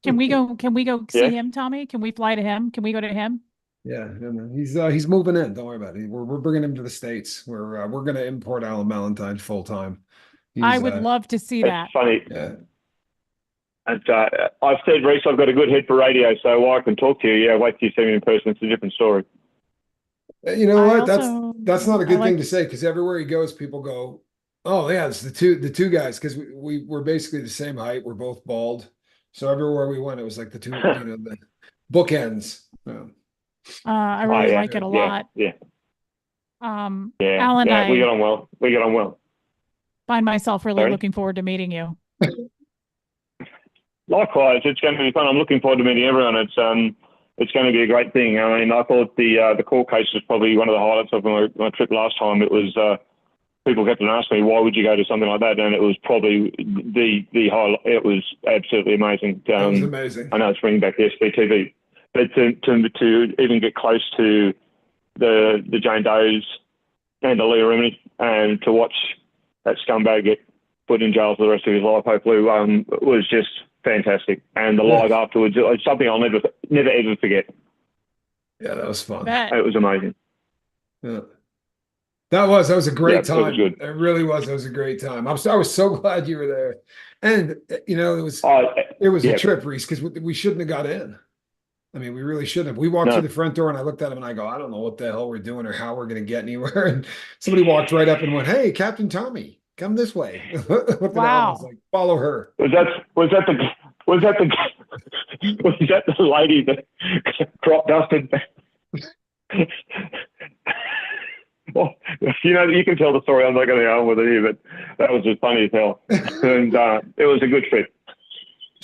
Can we go see him, Tommy? Can we fly to him? Can we go to him? Yeah, he's moving in. Don't worry about it. We're bringing him to the States. We're going to import Alan Valentine full time. I would love to see that. It's funny. Yeah. And I've said, Reese, I've got a good head for radio, so while I can talk to you, yeah, wait till you see me in person. It's a different story. You know what? That's not a good thing to say, because everywhere he goes, people go, "Oh yeah, it's the two guys," because we're basically the same height. We're both bald, so everywhere we went, it was like the two, the bookends. Yeah. I really like it a lot. Yeah. Alan, we get on well. We get on well. Find myself really looking forward to meeting you. Likewise, it's going to be fun. I'm looking forward to meeting everyone. It's going to be a great thing. I mean, I thought the court case was probably one of the highlights of my trip last time. It was people kept on asking me, why would you go to something like that? And it was probably the highlight. It was absolutely amazing. It was amazing. I know it's bringing back the SBTV, but to even get close to the Jane Does and the Leah Remini, and to watch that scumbag get put in jail for the rest of his life, hopefully, was just fantastic. And the live afterwards, it's something I'll never ever forget. Yeah, that was fun. It was amazing. Yeah. That was a great time. It was good. It really was. It was a great time. I was so glad you were there. And it was a trip, Reese, because we shouldn't have got in. I mean, we really shouldn't have. We walked through the front door, and I looked at him and I go, I don't know what the hell we're doing or how we're going to get anywhere. And somebody walked right up and went, "Hey, Captain Tommy, come this way." Wow. I was like, follow her. Was that the lady that crop dusted? Well, you can tell the story. I'm not going to go on with it here, but that was just funny as hell. And it was a good trip.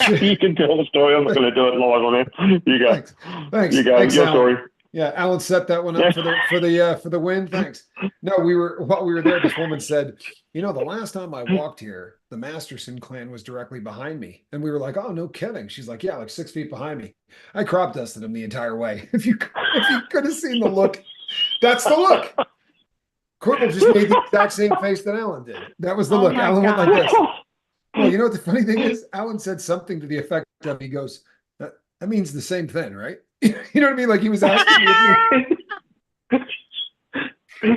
You can tell the story. I'm not going to do it live on there. You go. Thanks. You go. Thanks, Your Alan. story. Yeah, Alan set that one up for the win. Thanks. No, while we were there, this woman said, the last time I walked here, the Masterson clan was directly behind me. And we were like, "Oh, no kidding." She's like, "Yeah, like 6 feet behind me." I crop dusted him the entire way. If you could have seen the look, that's the look. Courtroom just made the exact same face that Alan did. That was the look. Alan went like this. Well, you know what the funny thing is? Alan said something to the effect of, he goes, that means the same thing, right? You know what I mean? Like he was asking me.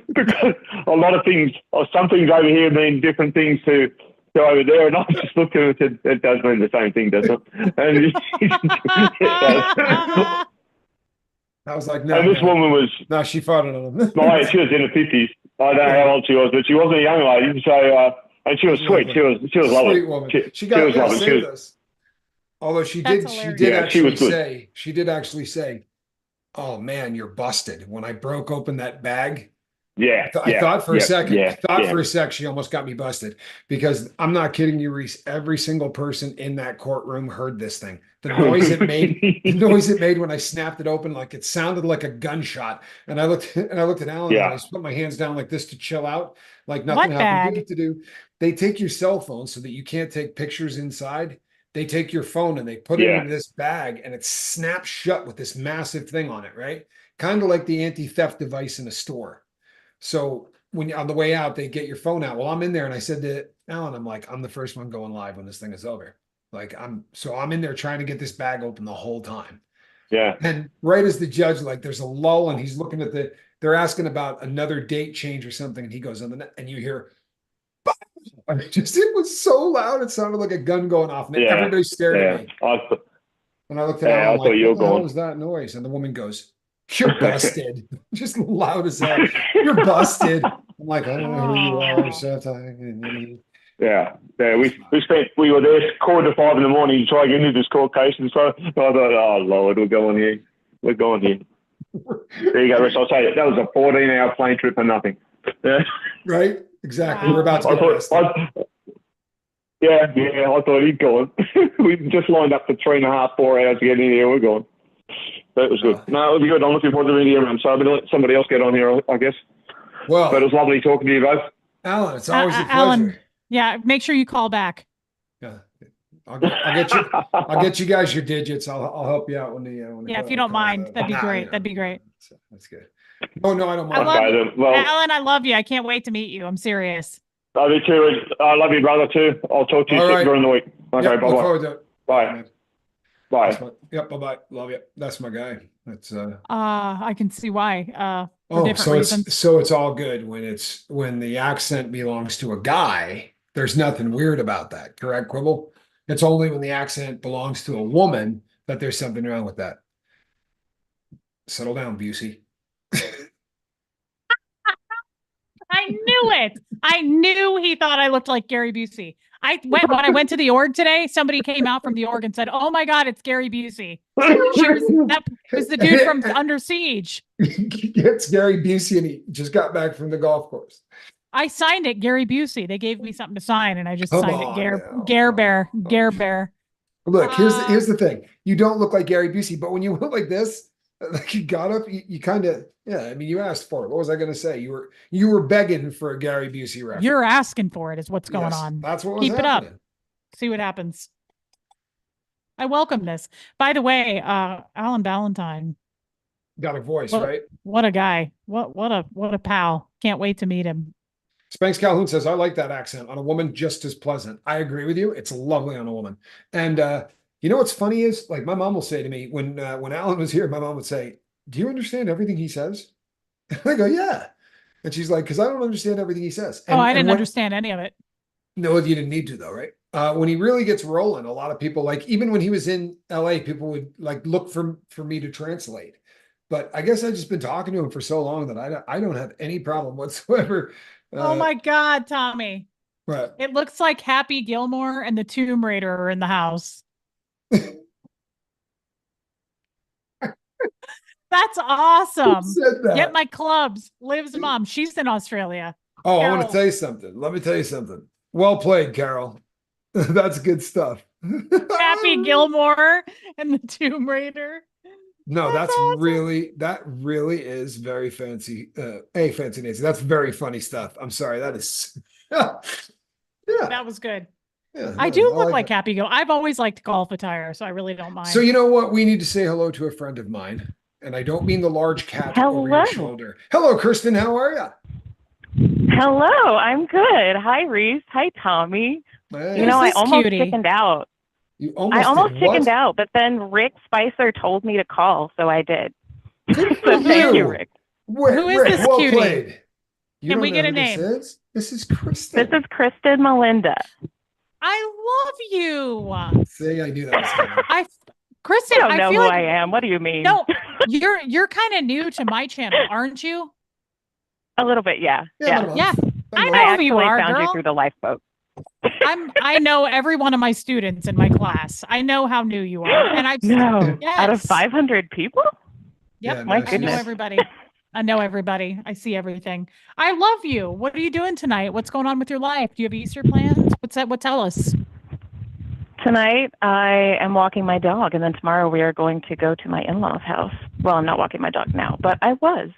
Because a lot of things, or some things over here mean different things to over there. And I just looked at him and said, it does mean the same thing, doesn't it? And I was like, no. And this woman was... No, she fought it on him. She was in her 50s. I don't know how old she was, but she wasn't a young lady. So, and she was sweet. She was lovely. Sweet woman. She was lovely. Although she did actually say, "Oh man, you're busted." When I broke open that bag, I thought for a sec she almost got me busted, because I'm not kidding you, Reese. Every single person in that courtroom heard this thing. The noise it made when I snapped it open, like it sounded like a gunshot. And I looked at Alan and I just put my hands down like this to chill out, like nothing happened. To do. They take your cell phone so that you can't take pictures inside. They take your phone and they put it in this bag, and it snaps shut with this massive thing on it, right? Kind of like the anti-theft device in a store. So when on the way out, they get your phone out. Well, I'm in there, and I said to Alan, I'm like, I'm the first one going live when this thing is over. Like I'm in there trying to get this bag open the whole time. Yeah. And right as the judge, like there's a lull, and he's looking at they're asking about another date change or something, and he goes on the net, and you hear, I mean, it was so loud, it sounded like a gun going off, and everybody stared at me. And I looked at Alan, like, what the hell was that noise? And the woman goes, You're busted. Just loud as hell. You're busted. I'm like, I don't know who you are. Yeah. We were there 4:45 in the morning to try to get into this court case, and so I thought, oh Lord, we're going here. We're going here. There you go, Rich. I'll tell you, that was a 14-hour plane trip for nothing. Yeah. Right? Exactly. Wow. We're about to get arrested. Yeah, I thought he'd gone. We just lined up for 3.5, 4 hours to get in here. We're going. That was good. No, it was good. I'm looking forward to being here, so I'm going to let somebody else get on here, I guess. Well, but it was lovely talking to you both. Alan, it's always a pleasure. Alan, yeah, make sure you call back. Yeah, I'll get you guys your digits. I'll help you out when the yeah, if you don't mind, that'd be great. That'd be great. That's good. Oh no, I don't mind. Alan, I love you. I can't wait to meet you. I'm serious. Love you too. I love you, brother, too. I'll talk to you during the week. Okay, yep, bye-bye. Bye. Bye. Yep, bye-bye. Love you. That's my guy. That's I can see why. So it's all good when the accent belongs to a guy. There's nothing weird about that, correct, Quibble? It's only when the accent belongs to a woman that there's something wrong with that. Settle down, Busey. I knew it. I knew he thought I looked like Gary Busey. When I went to the org today, somebody came out from the org and said, "Oh my God, it's Gary Busey." That was the dude from Under Siege. It's Gary Busey, and he just got back from the golf course. I signed it, Gary Busey. They gave me something to sign, and I just signed it, Gare Bear. Look, here's the thing. You don't look like Gary Busey, but when you look like this, like you got up, you kind of, yeah. I mean, you asked for it. What was I going to say? You were begging for a Gary Busey reference. You're asking for it, is what's going on. That's what was Keep happening. it up. See what happens. I welcome this. By the way, Alan Valentine got a voice, right? What a guy! What a pal! Can't wait to meet him. Spanks Calhoun says, "I like that accent on a woman, just as pleasant." I agree with you. It's lovely on a woman, and you know what's funny is, like, my mom will say to me when Alan was here, my mom would say, "Do you understand everything he says?" And I go, "Yeah," and she's like, "Because I don't understand everything he says." And, I didn't understand any of it. No, you didn't need to though, right? When he really gets rolling, a lot of people, like, even when he was in LA, people would like look for me to translate. But I guess I've just been talking to him for so long that I don't have any problem whatsoever. Oh my God, Tommy! What? It looks like Happy Gilmore and the Tomb Raider are in the house. That's awesome. Get my clubs. Liv's mom. She's in Australia. Oh, Carol. I want to tell you something. Let me tell you something. Well played, Carol. That's good stuff. Happy Gilmore and the Tomb Raider. No, that's awesome. That really is very fancy. Fancy Nancy. That's very funny stuff. I'm sorry. That is. Yeah. That was good. Yeah, I do look like Happy Gilmore. I've always liked golf attire, so I really don't mind. So you know what? We need to say hello to a friend of mine. And I don't mean the large cat over your shoulder. Hello, Kristen. How are you? Hello. I'm good. Hi, Reese. Hi, Tommy. Hey. You know, I almost chickened out. I almost chickened out, but then Rick Spicer told me to call, so I did. So thank you, Rick. Who is this cutie? Played. Can we get a name? This is Kristen. This is Kristen Melinda. I love you. See, I knew that was coming. Kristen, I don't know who I am. What do you mean? No, you're kind of new to my channel, aren't you? A little bit, yeah. Yeah. I know who you are, found girl. you through the lifeboat. I know every one of my students in my class. I know how new you are, and out of 500 people. Yep, yeah, my goodness. I know everybody. I see everything. I love you. What are you doing tonight? What's going on with your life? Do you have Easter plans? What's that? Tell us. Tonight, I am walking my dog, and then tomorrow we are going to go to my in-laws' house. Well, I'm not walking my dog now, but I was.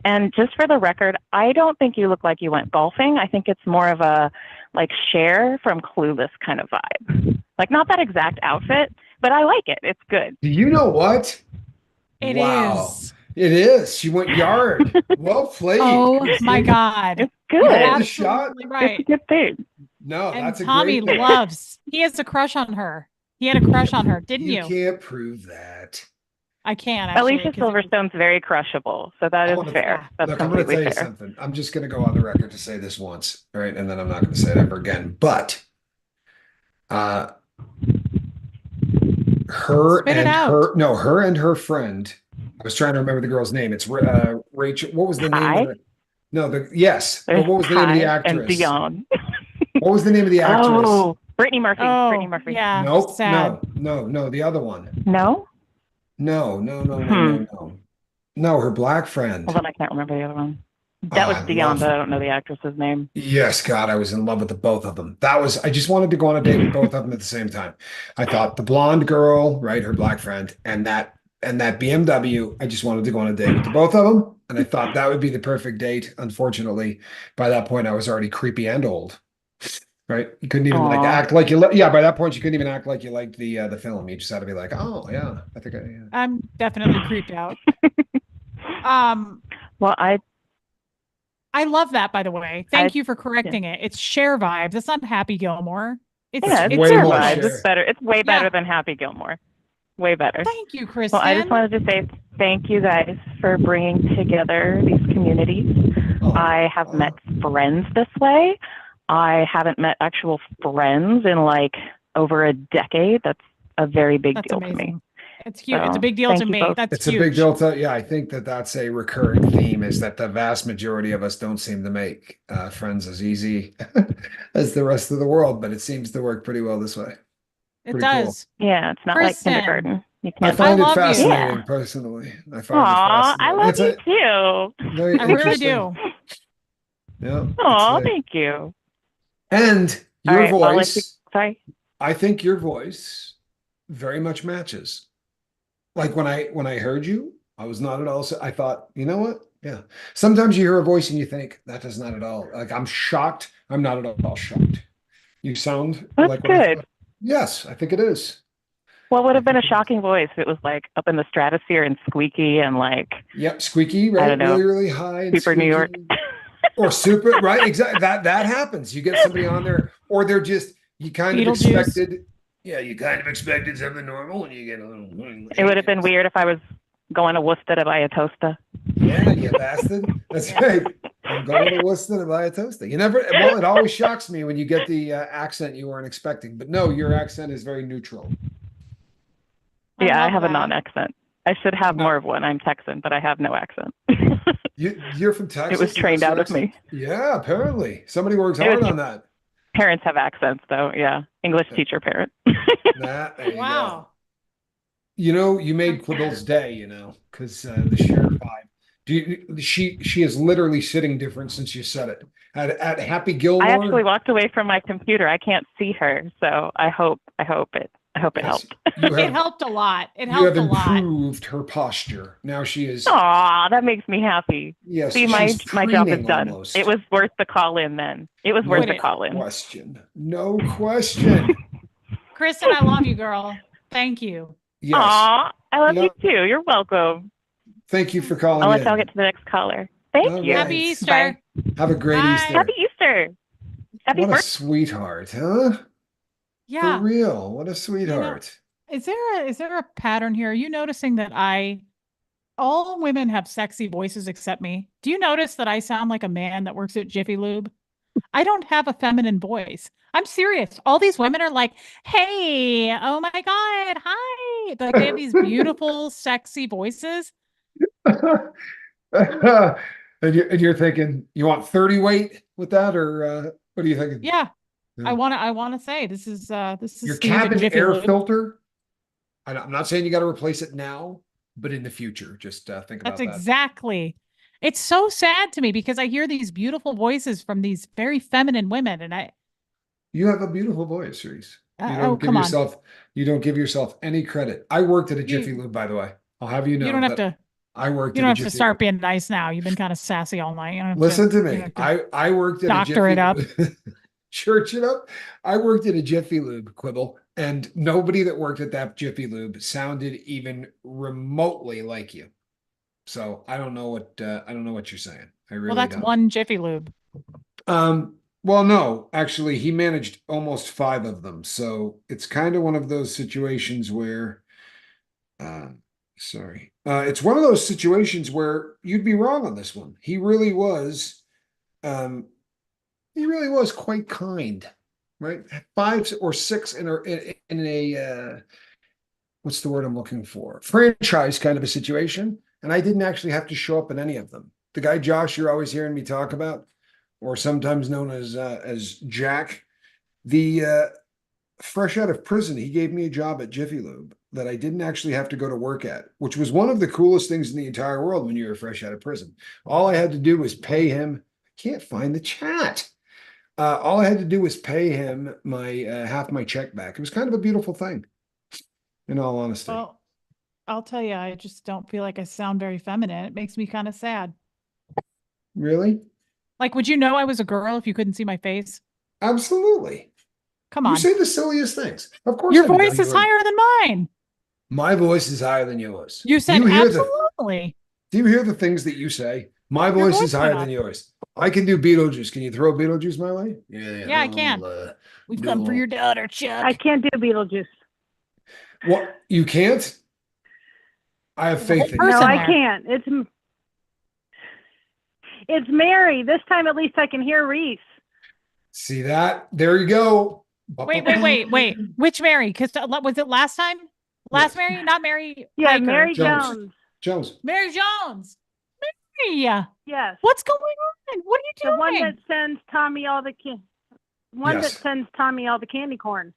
And just for the record, I don't think you look like you went golfing. I think it's more of a, like, Cher from Clueless kind of vibe. Like, not that exact outfit, but I like it. It's good. Do you know what? It is. It is. She went yard. Well played. Oh, my God. It's good. Absolutely right. It's a good thing. No, and that's a Tommy great thing. he has a crush on her. He had a crush on her, didn't you? You can't prove that. I can, actually. Alicia Silverstone's very crushable, so that is fair. That's look, I'm going to tell you fair. something. I'm just going to go on the record to say this once, right? And then I'm not going to say it ever again. But Her Spit it and out. her, no, her and her friend. I was trying to remember the girl's name. It's Rachel. What was the name of Ty? the? No, yes, but There's what was the name of the Ty and actress? Dion. What was the name of the actress? Oh, Brittany Murphy. Brittany Oh, Murphy. yeah. Nope, Sad. no, the other one. No? No. No, her black friend. Hold on, I can't remember the other one. That was I Dion, love- but I don't know the actress's name. Yes, God, I was in love with the both of them. I just wanted to go on a date with both of them at the same time. I thought the blonde girl, right, her black friend, and that BMW, I just wanted to go on a date with the both of them. And I thought that would be the perfect date. Unfortunately, by that point, I was already creepy and old. Right? You couldn't even like Aw. act like you yeah, by that point you couldn't even act like you liked the film. You just had to be like, oh yeah, I think yeah. I'm definitely creeped out. Well, I love that, by the way. Thank you for correcting it. It's Share Vibes. It's not Happy Gilmore. It's it's way Share more Vibes. Share. It's better. It's way better Yeah. than Happy Gilmore. Way better. Thank you, Kristen. Well, I just wanted to say thank you guys for bringing together these communities. I have met friends this way. I haven't met actual friends in like over a decade. That's a very big That's deal to me. amazing. It's huge. It's a So, big deal thank to you me. both. That's It's a huge. big deal to, yeah, I think that's a recurring theme is that the vast majority of us don't seem to make friends as easy as the rest of the world, but it seems to work pretty well this way. It Pretty cool. does. Yeah, it's not Kristen, like kindergarten. You I can't. find it love you. fascinating Yeah. personally. I find it Aw, fascinating. I love It's you a too. very I really interesting. do. Yeah. Aw, it's thank you. and All your right, well, I'll let you. voice, Sorry. I think your voice very much matches. Like when I heard you, I was not at all. I thought, you know what? Yeah. Sometimes you hear a voice and you think that is not at all. Like I'm shocked. I'm not at all shocked. You sound That's like what I good. thought. Yes, I think it is. What would have been a think it is. shocking voice if it was like up in the stratosphere and squeaky and like Yep, squeaky, right? don't know. Really high and Super New York. squeaky. Or super, right? Exactly. That happens. You get somebody on there, or they're just you kind of Beetlejuice. expected. Yeah, you kind of expected something normal, and you get a little. It would have been weird if I was going to Worcester to buy a toaster. Yeah, you bastard. That's right. I'm going to Worcester to buy a toaster. You never. Well, it always shocks me when you get the accent you weren't expecting. But no, your accent is very neutral. Yeah, I love have a that. non-accent. I should have more of one. I'm Texan, but I have no accent. You're from Texas. It was trained out of me. Yeah, apparently somebody works It was- hard on that. Parents have accents, though. Yeah, English teacher parent. There you go. Wow. You know, you made Quibble's day, you know, because the share vibe. She is literally sitting different since you said it. At Happy Gilmore. I actually walked away from my computer. I can't see her, so I hope it yes, helped. You It have, helped a lot. It you helped have a lot. improved her posture. Now she is. Aw, that makes me happy. Yes, See, my she's job is preening done. almost. It was worth the call in then. It was worth the call in. Question. No question. Kristen, I love you, girl. Thank you. Yes. Aw, I love Yeah. you too. You're welcome. Thank you for calling I'll let in. y'all get to the next caller. Thank All you. right. Happy Easter. Bye. Have a great Bye. Easter. Happy Easter. Happy What a birthday. sweetheart, huh? Yeah. For real. What a sweetheart. Is there a pattern here? Are you noticing that all women have sexy voices except me? Do you notice that I sound like a man that works at Jiffy Lube? I don't have a feminine voice. I'm serious. All these women are like, hey, oh my God, hi. Like they have these beautiful, sexy voices. and you're thinking, you want 30 weight with that, or what are you thinking? Yeah. Yeah. I wanna say this is Your Steve at cabin Jiffy air Lube. filter. I'm not saying you got to replace it now, but in the future, just think about That's that. exactly. It's so sad to me because I hear these beautiful voices from these very feminine women, and You have a beautiful voice, Reese. You oh, don't give come on. yourself. You don't give yourself any credit. I worked at a Jiffy Lube, by the way. I'll have you know. You don't have that to. I worked. You at don't a have to Jiffy start Lube. being nice now. You've been kind of sassy all night. You don't have Listen to you me. don't have to I worked at doctor a it Jiffy up. Lube. Church it up. I worked at a Jiffy Lube, Quibble, and nobody that worked at that Jiffy Lube sounded even remotely like you. So I don't know what you're saying. I really Well, that's don't. one Jiffy Lube. Well, no, actually, he managed almost 5 of them. So it's kind of one of those situations where, it's one of those situations where you'd be wrong on this one. He really was quite kind, right? 5 or 6 in a what's the word I'm looking for? Franchise kind of a situation. And I didn't actually have to show up in any of them. The guy Josh, you're always hearing me talk about, or sometimes known as Jack, the fresh out of prison, he gave me a job at Jiffy Lube that I didn't actually have to go to work at, which was one of the coolest things in the entire world when you were fresh out of prison. All I had to do was pay him. I can't find the chat. All I had to do was pay him my half my check back. It was kind of a beautiful thing, in all honesty. Well, I'll tell you, I just don't feel like I sound very feminine. It makes me kind of sad. Really? Like, would you know I was a girl if you couldn't see my face? Absolutely. Come on. You say the silliest things. Of course. Your voice is higher than mine. My voice is higher than yours. You said absolutely. Do you hear the things that you say? My voice is higher than yours. I can do Beetlejuice. Can you throw Beetlejuice my way? Yeah, I can. We've come for your daughter, Chuck. I can't do Beetlejuice. What? You can't? I have faith in you. No, I can't. It's Mary. This time at least I can hear Reese. See that? There you go. Wait. Which Mary? Because was it last time? Last Mary? Not Mary. Yeah, Hiker. Mary Jones. Mary Jones. Mary. Yes. What's going on? What are you doing? The one that sends Tommy all the that sends Tommy all the candy corn.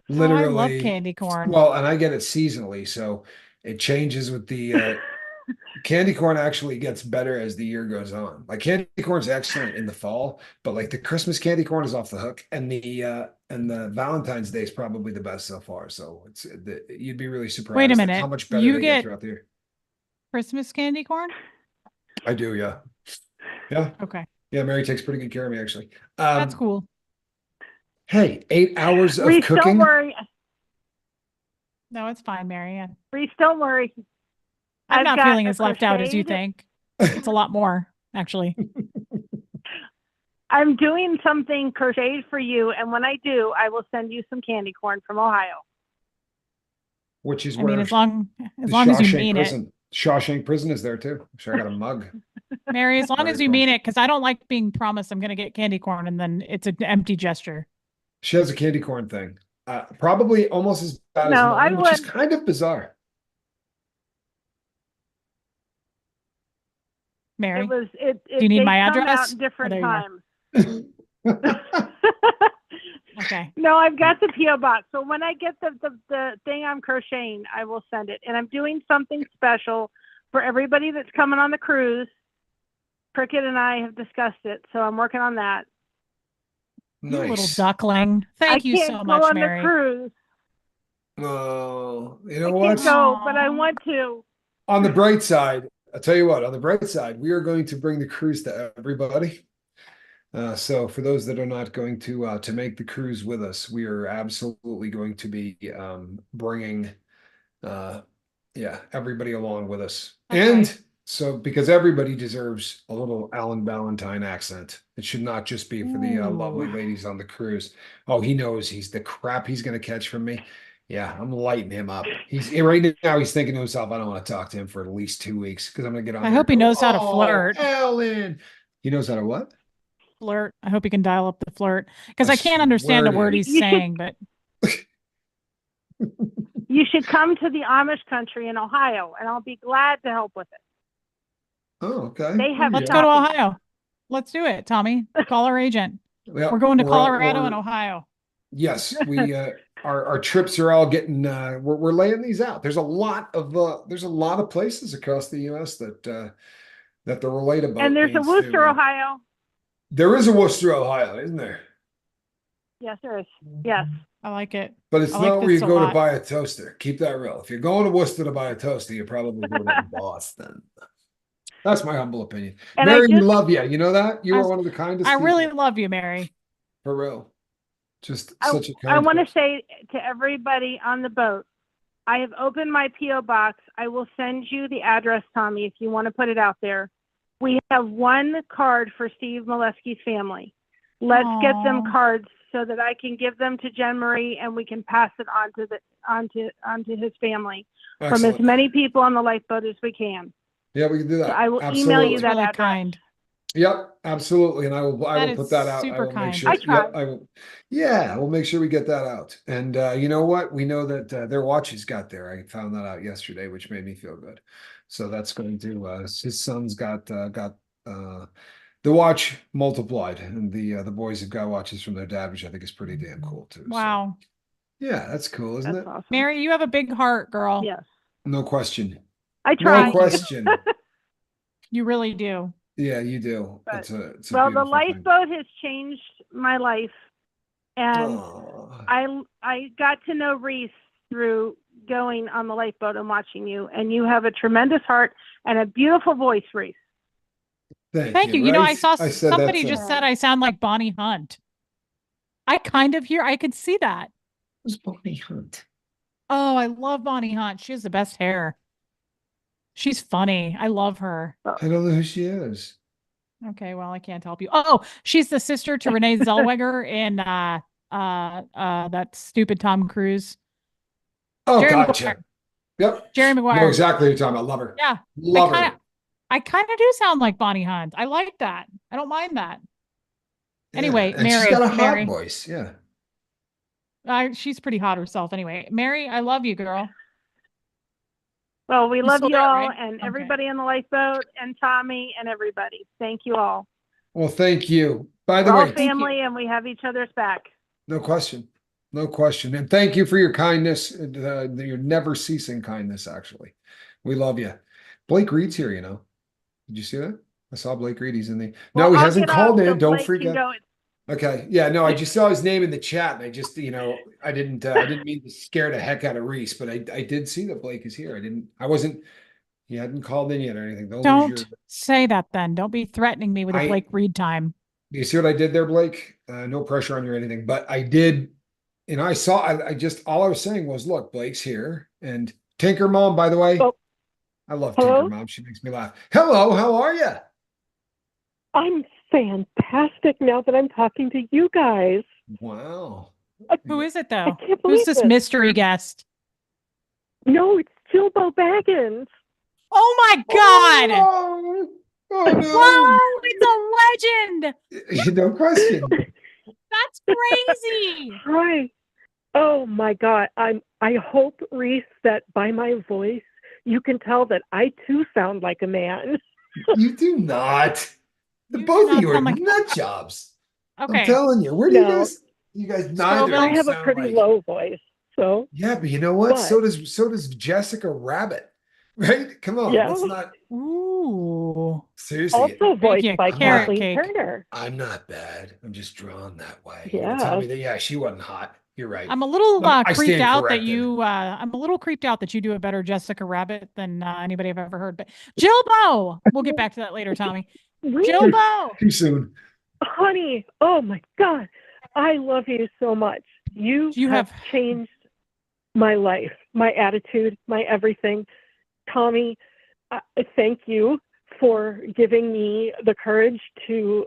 Literally. I love candy corn. Well, and I get it seasonally, so it changes with the candy corn actually gets better as the year goes on. Like candy corn's excellent in the fall, but like the Christmas candy corn is off the hook, and the Valentine's Day is probably the best so far. So you'd be really surprised. Wait a minute. How much better they get throughout the year. Christmas candy corn? I do, yeah. Yeah. Okay. Yeah, Mary takes pretty good care of me, actually. That's cool. Hey, 8 hours of Reese, cooking. Don't worry. No, it's fine, Marianne. Reese, don't worry. I'm not feeling as left out as you think. It's a lot more, actually. I'm doing something crocheted for you, and when I do, I will send you some candy corn from Ohio. Which is where as long as you mean it. Shawshank Prison is there too. I'm sure I got a mug. Mary, as long as you mean it, because I don't like being promised I'm going to get candy corn and then it's an empty gesture. She has a candy corn thing. Probably almost as bad as mine, which is kind of bizarre. Mary, do you need my address? Different times. Okay. No, I've got the P.O. box. So when I get the thing I'm crocheting, I will send it. And I'm doing something special for everybody that's coming on the cruise. Cricket and I have discussed it, so I'm working on that. Nice. You little duckling. Thank you so much, I can't go on Mary. the cruise. Oh, you know I what? can't go, but I want to. On the bright side, I'll tell you what, on the bright side, we are going to bring the cruise to everybody. So for those that are not going to make the cruise with us, we are absolutely going to be bringing everybody along with us. Okay. And so because everybody deserves a little Alan Valentine accent. It should not just be for the lovely ladies on the cruise. Oh, he knows he's the crap he's going to catch from me. Yeah, I'm lighting him up. He's right now. He's thinking to himself, I don't want to talk to him for at least 2 weeks because I'm going to get on. I hope he knows how to flirt. Alan, he knows how to what? Flirt. I hope he can dial up the flirt because I can't understand a word he's saying. But you should come to the Amish country in Ohio, and I'll be glad to help with it. Oh, okay. They have. Let's go to Ohio. Let's do it, Tommy. Call our agent. Well, we're going to Colorado and Ohio. Yes, we our trips are all getting we're laying these out. There's a lot of places across the US that the Relate Boat. And there's a Worcester, Ohio. There is a Worcester, Ohio, isn't there? Yes, there is. Yes. I like it. But it's not where you go to buy a toaster. Keep that real. If you're going to Worcester to buy a toaster, you're probably going to Boston. That's my humble opinion. And Mary, we love you. You know that? You are one of the kindest. I really love you, Mary. For real. Just such a kind I want to say to everybody on the boat, I have opened my P.O. box. I will send you the address, Tommy, if you want to put it out there. We have one card for Steve Molesky's family. Let's get them cards so that I can give them to Jen Marie and we can pass it onto his family. Excellent. From as many people on the lifeboat as we can. Yeah, we can do that. So I will email you that address. Kind. Yep, absolutely. And I That will is put that out. I super will make kind. sure. I tried. Yep, I will. Yeah, we'll make sure we get that out. And you know what? We know that their watches got there. I found that out yesterday, which made me feel good. So that's going to his son's got the watch multiplied, and the boys have got watches from their dad, which I think is pretty damn cool too. So Wow. yeah, that's cool, isn't That's it? awesome. Mary, you have a big heart, girl. Yes. No question. I No tried. question. You really do. Yeah, you do. But- It's a Well, the beautiful thing. lifeboat has changed my life, and Aw. I got to know Reese through going on the lifeboat and watching you, and you have a tremendous heart and a beautiful voice, Reese. Thank you. You know, I right? saw I said somebody that's just said I sound like Bonnie Hunt. I could see that. Who's Bonnie Hunt? Oh, I love Bonnie Hunt. She has the best hair. She's funny. I love her. I don't know who she is. Okay, well, I can't help you. Oh, she's the sister to Renee Zellweger in that stupid Tom Cruise. Oh, Jerry gotcha. Maguire. Yep. Jerry Maguire. Know exactly what you're talking about. Love her. Yeah. Love her. I kind of do sound like Bonnie Hunt. I like that. I don't mind that. Yeah, Anyway, and Mary, she's got a hot Mary. voice. Yeah. She's pretty hot herself anyway. Mary, I love you, girl. Well, we You love still you there, all, right? and Okay. everybody on the lifeboat, and Tommy, and everybody. Thank you all. Well, thank you. By the We're all way, family, and we have each other's back. no question. No question. And thank you for your kindness, your never ceasing kindness, actually. We love you. Blake Reed's here, you know. Did you see that? I saw Blake Reed. He's in the. Well, No, he I'll hasn't get called off in. so Don't Blake forget. can go. Okay. Yeah, no, I just saw his name in the chat, and I just, I didn't mean to scare the heck out of Reese, but I did see that Blake is here. He hadn't called in yet or anything. Don't say that then. Don't be threatening me with a Blake Reed time. You see what I did there, Blake? No pressure on you or anything, but I did, and I saw, all I was saying was, look, Blake's here, and Tinker Mom, by the way. Oh. I love Hello? Tinker Mom. She makes me laugh. Hello, how are you? I'm fantastic now that I'm talking to you guys. Wow. Who is it I though? can't believe Who's this it. mystery guest? No, it's Jilbo Baggins. Oh my God. Oh, Whoa, it's a legend. no question. That's crazy. Hi. Oh my God. I hope, Reese, that by my voice you can tell that I too sound like a man. You do not. You do Both of not you are sound like- nut jobs. Okay. I'm telling you. Where do No. you guys neither Scoville? I of you have a sound pretty like- low voice, so Yeah, but you know what? But- So does Jessica Rabbit. Right? Come on. Yeah. Let's not Ooh. seriously. also voiced you, by carrot Kathleen cake. Turner. I'm not bad. I'm just drawn that way. Yeah. Tell me that, yeah, she wasn't hot. You're right. I'm a little I creeped stand out corrected. that you I'm a little creeped out that you do a better Jessica Rabbit than anybody I've ever heard. But Jilbo, we'll get back to that later, Tommy. Reese, Jilbo. Too soon. honey, oh my God. I love you so much. You have changed my life, my attitude, my everything. Tommy, thank you for giving me the courage to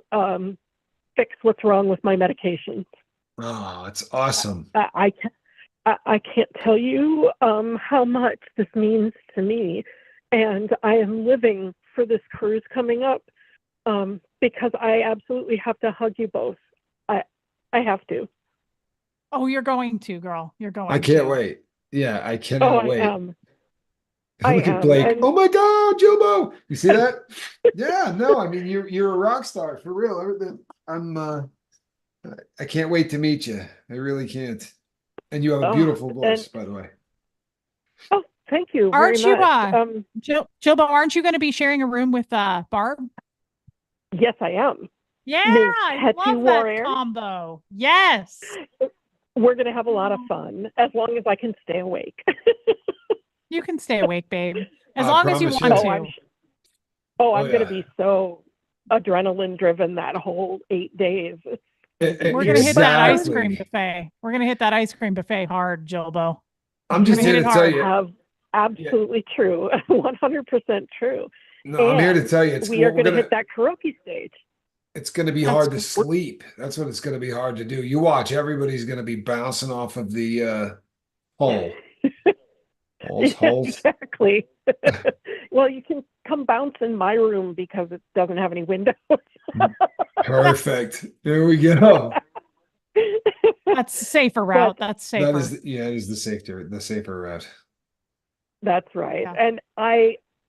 fix what's wrong with my medication. Oh, it's awesome. I can't tell you how much this means to me, and I am living for this cruise coming up because I absolutely have to hug you both. I have to. Oh, you're going to, girl. You're going. I can't to. wait. Yeah, I cannot wait. I am. Look I at am, Blake. and- Oh my God, Jilbo. You see that? Yeah, no, I mean you're a rock star for real. I can't wait to meet you. I really can't. And you have a Oh, beautiful voice, and- by the way. Oh, thank you Aren't very you, much. Jilbo, aren't you going to be sharing a room with Barb? Yes, I am. Yeah, Ms. I Tattoo love Warrior. that combo. Yes. We're going to have a lot of fun as long as I can stay awake. You can stay awake, babe. As I long as you promise want you. to. I'm yeah. going to be so adrenaline driven that whole 8 days. We're going to hit that ice Exactly. cream buffet. We're going to hit that ice cream buffet hard, Jilbo. I'm just We're here gonna to hit tell hard. you. Have absolutely true, 100% true. No, I'm here to And tell you. It's we are we're going to hit that karaoke stage. It's going to be That's hard to cool. sleep. That's what it's going to be hard to do. You watch. Everybody's going to be bouncing off of the hole. Holes. Exactly. Well, you can come bounce in my room because it doesn't have any windows. Perfect. There we go. That's a safer route. That's safer. That is, it is the safer route. That's right. Yeah. And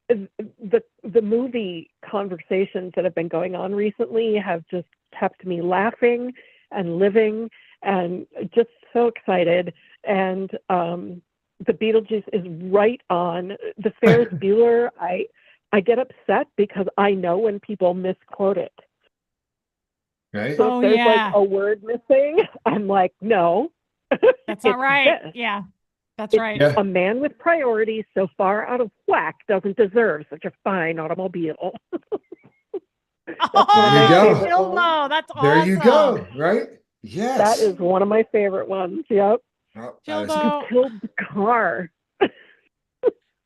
the movie conversations that have been going on recently have just kept me laughing and living and just so excited. And the Beetlejuice is right on. The Ferris Bueller, I get upset because I know when people misquote it. Right. So if there's like a word missing, I'm like, no. That's not right. This. Yeah. That's It's right. Yeah. A man with priorities so far out of whack doesn't deserve such a fine automobile. Oh, There you go. Gilmore, that's awesome. There you go. Right. Yes. That is one of my favorite ones. Yep. Oh, Gilbo. You killed the car.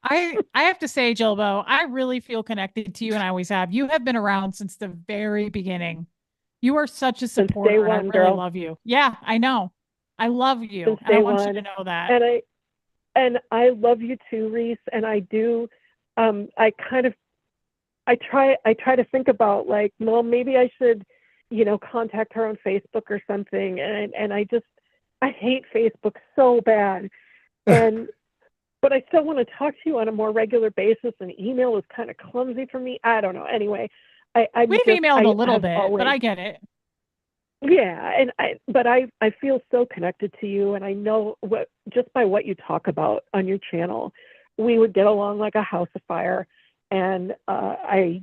I have to say, Gilbo, I really feel connected to you, and I always have. You have been around since the very beginning. You are such a supporter, day and I one, really girl. love you. Yeah, I know. I love you, Since and I day want you one. to know that. And I love you too, Reese. And I do. I try to think about like, well, maybe I should, contact her on Facebook or something. And I hate Facebook so bad. But I still want to talk to you on a more regular basis, and email is kind of clumsy for me. I don't know. Anyway, We've emailed a little bit, but I get it. Yeah, and I feel so connected to you, and I know just by what you talk about on your channel, we would get along like a house of fire, and I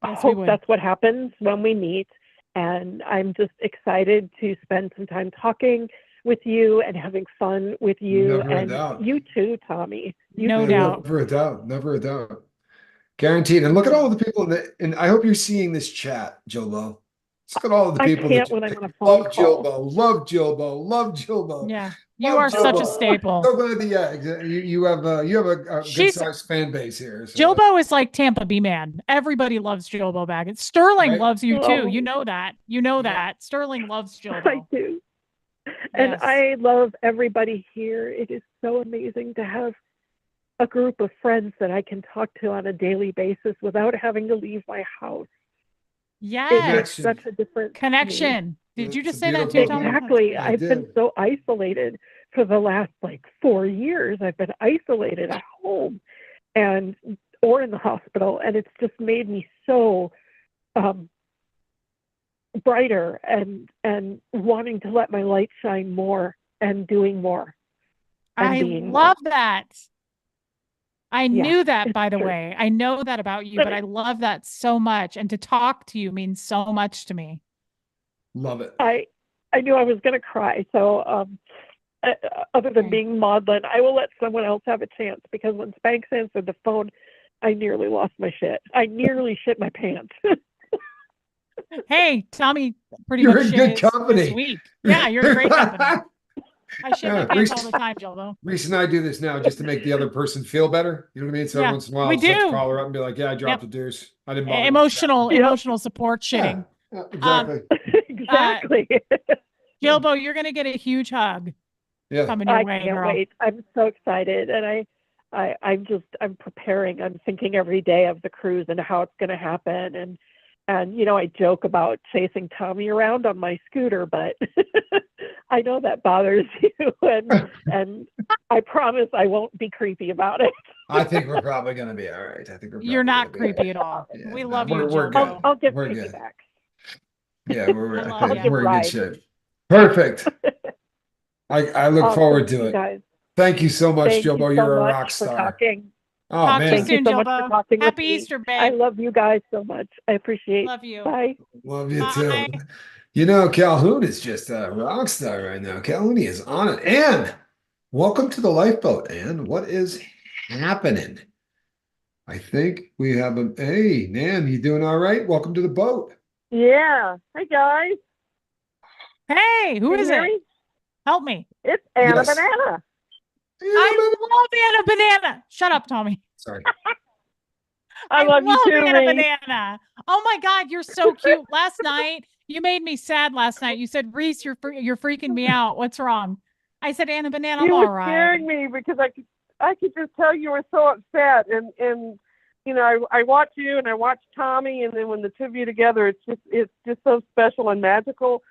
hope that's what happens when we meet. And I'm just excited to spend some time talking with you and having fun with you. Never a and doubt. You too, Tommy. No doubt. Never a doubt. Never a doubt. Guaranteed. And look at all the people and I hope you're seeing this chat, Gilbo. Look at all the people I can't that when I'm on a phone love call. Love Gilbo. Yeah, you are such a staple. So glad that, you have a good sized fan base here. So. Gilbo is like Tampa B man. Everybody loves Gilbo Baggins. Sterling loves you too. You know that. You know that. Sterling loves Gilbo. I do. And I love everybody here. It is so amazing to have a group of friends that I can talk to on a daily basis without having to leave my house. Yes. It's such a different connection. Did you just say that too, Tom? Exactly. I've been so isolated for the last 4 years. I've been isolated at home or in the hospital, and it's just made me so brighter and wanting to let my light shine more and doing more. I love that. I knew that, by the way. I know that about you, but I love that so much. And to talk to you means so much to me. Love it. I knew I was going to cry. So other than being maudlin, I will let someone else have a chance, because when Spanks answered the phone, I nearly lost my shit. I nearly shit my pants. Hey, Tommy, you're in good company this week. Yeah, you're in great company. I shit my pants all the time, Gilbo. Reese and I do this now just to make the other person feel better. You know what I mean? So once in a while, we I'll just do. call her up and be like, "Yeah, I dropped a deuce. I didn't bother." Emotional support shitting. Exactly. Exactly. Gilbo, you're gonna get a huge hug. Yeah. Coming your way, I can't girl. wait. I'm so excited, and I'm preparing. I'm thinking every day of the cruise and how it's going to happen, and I joke about chasing Tommy around on my scooter, but I know that bothers you, and I promise I won't be creepy about it. I think we're probably going to be all right. You're not creepy at all. Yeah, we love you, we're Gilbo. good. I'll give we're creepy good. back. Yeah, we're in good rides. shape. Perfect. I look forward to it. Guys. Thank you so much, Thank you Gilbo. so You're a much rock for star. talking. Oh, Talk man. to you soon, so much Gilbo. for talking Happy with me. Easter, babe. I love you guys so much. I appreciate. Love you. Bye. Love you Bye. too. Calhoun is just a rock star right now. Calhoun is on it. Ann, welcome to the lifeboat, Ann. What is happening? I think we have hey, Nan, you doing all right? Welcome to the boat. Yeah. Hey, guys. Hey, who is it? Help me. It's Anna Banana. I love Anna Banana. Shut up, Tommy. Sorry. I love you too, Anna Reese. Banana. Oh my God, you're so cute. Last night, you made me sad last night. You said, Reese, you're freaking me out. What's wrong? I said, Anna Banana, I'm You all were right. scaring me because I could just tell you were so upset, and I watch you and I watch Tommy, and then when the two of you together, it's just so special and magical.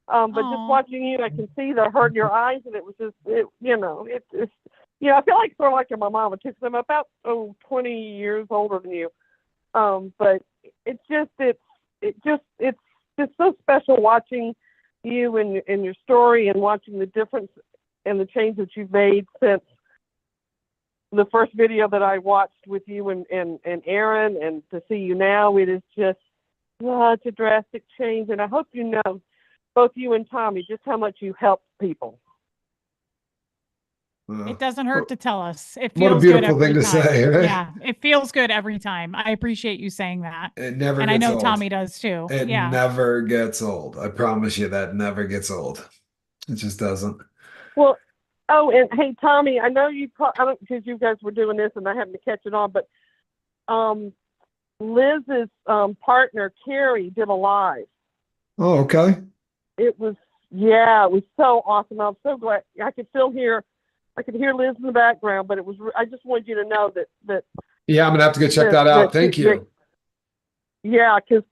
But just watching you, I can see the hurt in your eyes, and it was just, I feel like sort of like my mama too, 'cause I'm about 20 years older than you. But it's just so special watching you and your story, and watching the difference and the change that you've made since the first video that I watched with you and Aaron, and to see you now, it is just such a drastic change. And I hope you know, both you and Tommy, just how much you help people. It doesn't hurt to tell us. It What a feels good beautiful every thing to time. say, right? Yeah, it feels good every time. I appreciate you saying that. It never And gets I know old. Tommy does too. It Yeah. never gets old. I promise you that never gets old. It just doesn't. Well, and hey, Tommy, I know I don't, because you guys were doing this and I happened to catch it on, but Liz's partner, Carrie, did a live. Oh, okay. It was so awesome. I'm so glad. I could hear Liz in the background, but I just wanted you to know that. Yeah, I'm gonna have to go check that out. Thank you. Because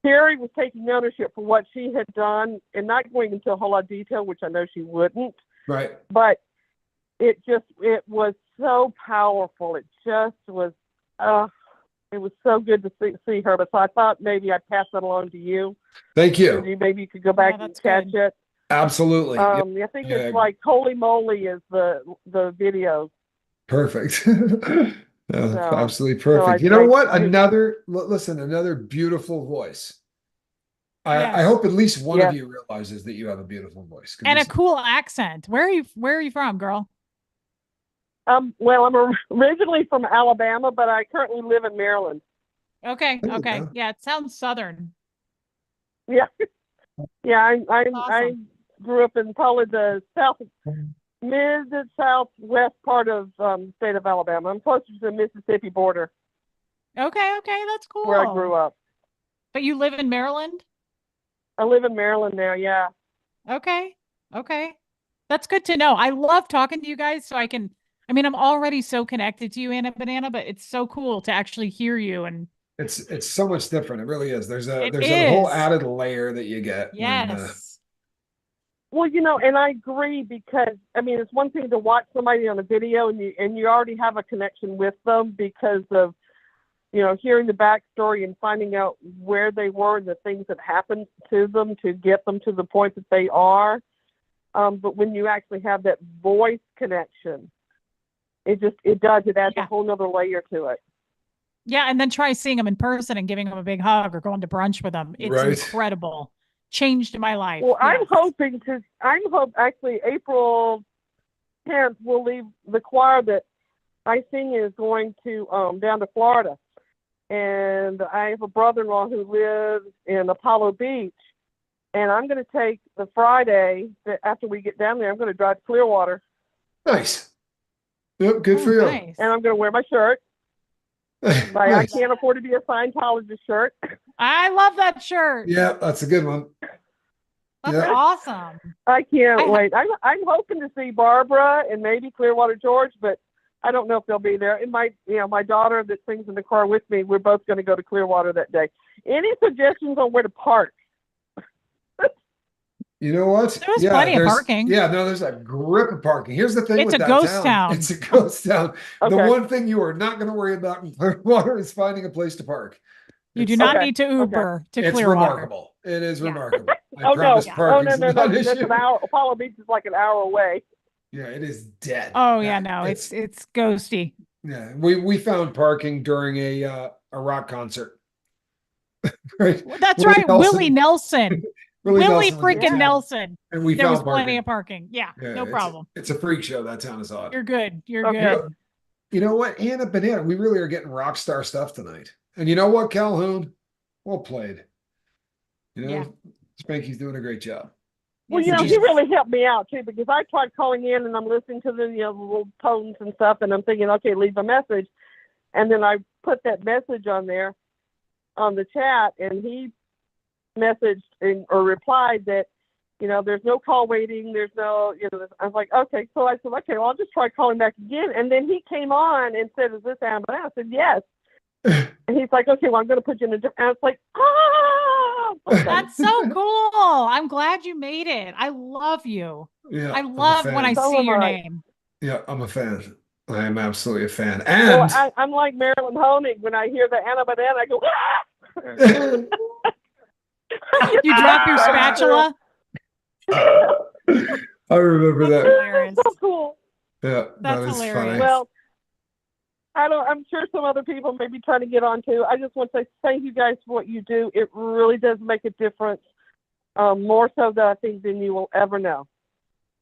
Carrie was taking ownership for what she had done and not going into a whole lot of detail, which I know she wouldn't. Right. But it was so powerful. It just was. It was so good to see her. But so I thought maybe I'd pass that along to you. Thank you. Maybe you could go back and catch it. Absolutely. I think it's like Holy Moly is the video. Perfect. Absolutely perfect. So you know what? Another beautiful voice. I hope at least one of you realizes that you have a beautiful voice. And a cool accent. Where are you from, girl? Well, I'm originally from Alabama, but I currently live in Maryland. Okay. Yeah, it sounds southern. Yeah. Yeah, I grew up in probably the mid to southwest part of state of Alabama. I'm closer to the Mississippi border. Okay, that's cool. Where I grew up. But you live in Maryland? I live in Maryland now, yeah. Okay. That's good to know. I love talking to you guys, so I'm already so connected to you, Anna Banana, but it's so cool to actually hear you. And it's so much different. It really is. There's a whole added layer that you get. Yes. Well, and I agree, because it's one thing to watch somebody on a video and you already have a connection with them because of hearing the backstory and finding out where they were and the things that happened to them to get them to the point that they are. But when you actually have that voice connection, it adds a whole nother layer to it. Yeah, and then try seeing them in person and giving them a big hug or going to brunch with them. It's incredible. Changed my life. Well, yes. I'm hoping actually April 10th we'll leave the choir that I sing is going to down to Florida. And I have a brother-in-law who lives in Apollo Beach, and I'm going to take the Friday that after we get down there, I'm going to drive to Clearwater. Nice. Yep, good for you. Nice. And I'm going to wear my shirt. Nice. I can't afford to be a Scientologist shirt. I love that shirt. Yeah, that's a good one. That's awesome. I can't wait. I'm hoping to see Barbara and maybe Clearwater George, but I don't know if they'll be there. And my daughter that sings in the car with me, we're both going to go to Clearwater that day. Any suggestions on where to park? You know what? There's plenty of parking. Yeah, no, there's a grip of parking. Here's the thing it's with a that ghost town. It's a ghost town. Okay. The one thing you are not going to worry about in Clearwater is finding a place to park. You do not need to Uber to Clearwater. It's remarkable. It is remarkable. I promise parking's no. not an That's issue. an hour. Apollo Beach is like an hour away. Yeah, it is dead. Oh yeah, no, it's ghosty. Yeah, we found parking during a rock concert. Right? That's right, Willie Nelson. Willie freaking Nelson. And there was plenty of parking. Yeah, no problem. It's a freak show. That town is odd. You're good. You're good. You know what, Anna Banana? We really are getting rock star stuff tonight. And you know what, Calhoun? Well played. Spanky's doing a great job. Well, he really helped me out too, because I tried calling in and I'm listening to the little tones and stuff, and I'm thinking, okay, leave a message, and then I put that message on there on the chat, and he messaged or replied that there's no call waiting, there's no I was like, okay, so I said, okay, well, I'll just try calling back again, and then he came on and said, is this Anna? I said yes, And he's like, okay, well, I'm going to put you in a different. And it's like, ah! Okay. That's so cool. I'm glad you made it. I love you. Yeah, I I'm a love when I fan. So see am your I. name. Yeah, I'm a fan. I am absolutely a fan. Well, And I'm like Marilyn Honig. When I hear the Anna Banana, I go, ah! You drop your spatula. I remember that. Hilarious. So cool. Yeah, That's that is hilarious. funny. Well, I'm sure some other people may be trying to get on too. I just want to say thank you guys for what you do. It really does make a difference, more so than I think than you will ever know.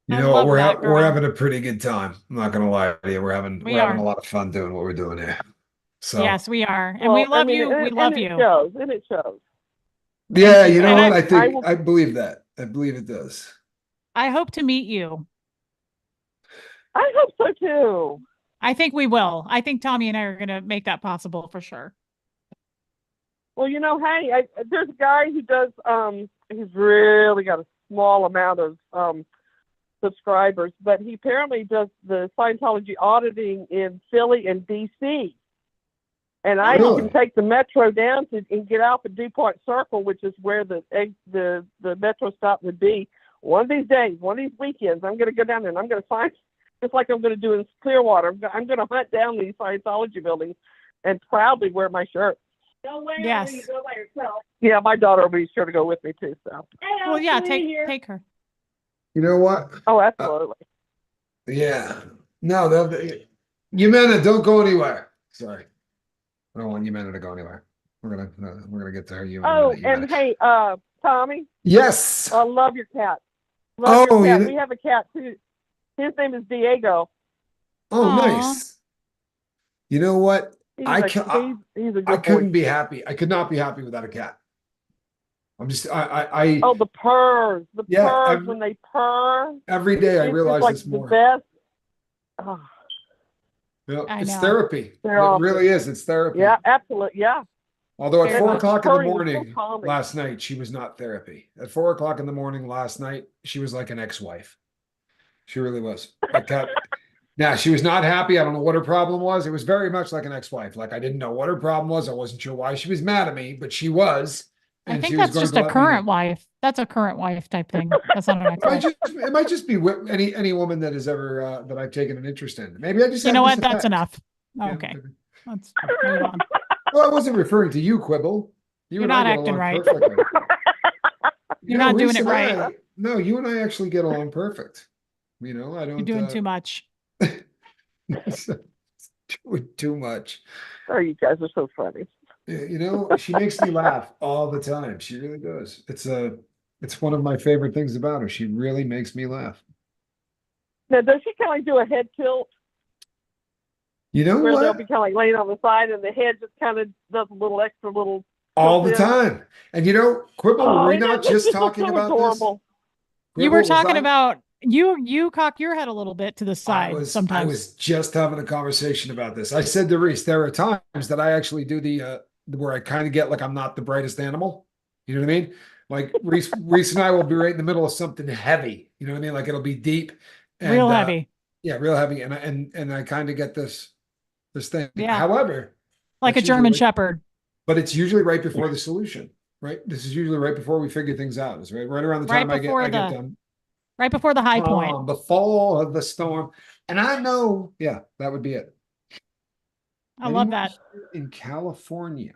You I know, love we're that, we're girl. having a pretty good time. I'm not gonna lie to you. We're having We having are. a lot of fun doing what we're doing here. So Yes, we are. And we love you. We love you. And it shows. yeah, you. you know And what? I- I think will- I believe that. I believe it does. I hope to meet you. I hope so too. I think we will. I think Tommy and I are going to make that possible for sure. Well, hey, there's a guy who does. He's really got a small amount of subscribers, but he apparently does the Scientology auditing in Philly and DC. And I Really? can take the metro down and get out at DuPont Circle, which is where the metro stop would be. One of these days, one of these weekends, I'm going to go down there and I'm going to find, just like I'm going to do in Clearwater, I'm going to hunt down these Scientology buildings and proudly wear my shirt. Yes. You go by yourself. Yeah, my daughter will be sure to go with me too. So. Well, yeah, take her. You know what? Oh, absolutely. Yeah. No, Yumena, don't go anywhere. Sorry. I don't want Yumena to go anywhere. We're gonna get to her. And hey, Tommy. Yes. I love your cat. Love Oh, your cat. We have a cat too. His name is Diego. Oh, Aw. nice. You know what? He's I a couldn't good boy. be happy. I could not be happy without a cat. I'm just I Oh, the purrs. The Yeah, purrs when they purr. every day I It's realize just like it's the more. best. Oh, Yeah, I it's know. therapy. They're It awesome. really is. It's therapy. yeah, absolutely. Yeah. Although at Very 4 much. o'clock in the Purring is so morning calming. last night, she was not therapy. At 4 o'clock in the morning last night, she was like an ex-wife. She really was. Now, she was not happy. I don't know what her problem was. It was very much like an ex-wife. Like I didn't know what her problem was. I wasn't sure why she was mad at me, but she was. I And think she was that's going just to a let me current know. wife. That's a current wife type thing. That's not an It might ex-wife. it might just be any woman that has ever that I've taken an interest in. Maybe I just You had know this what? That's effect. enough. Yeah, Okay. maybe. Let's move on. Well, I wasn't referring to you, Quibble. You You're and I not get acting along right. perfectly. You're not doing Reese it and right. No, you and I actually get along perfect. I don't. You're doing too much. Doing too much. Oh, you guys are so funny. She makes me laugh all the time. She really does. It's one of my favorite things about her. She really makes me laugh. Now, does she kind of do a head tilt You know where they'll what? be kind of like laying on the side and the head just kind of does a little extra little All the tilt in? time. And Quibble, were we not just talking so about adorable. this? You were Quibble, was talking I- about you cock your head a little bit to the I side sometimes. I was just having a conversation about this. I said to Reese, there are times that I actually do where I kind of get like I'm not the brightest animal. You know what I mean? Like Reese and I will be right in the middle of something heavy. You know what I mean? Like it'll be deep, and, Real heavy. Yeah, real heavy, and I kind of get this thing. Yeah. However, Like a that's German usually- Shepherd. but it's usually right before the solution. Right? This is usually right before we figure things out. It's right around the time I get done. Right before the high point. Before the storm. And I know, yeah, that would be it. I love that. In California.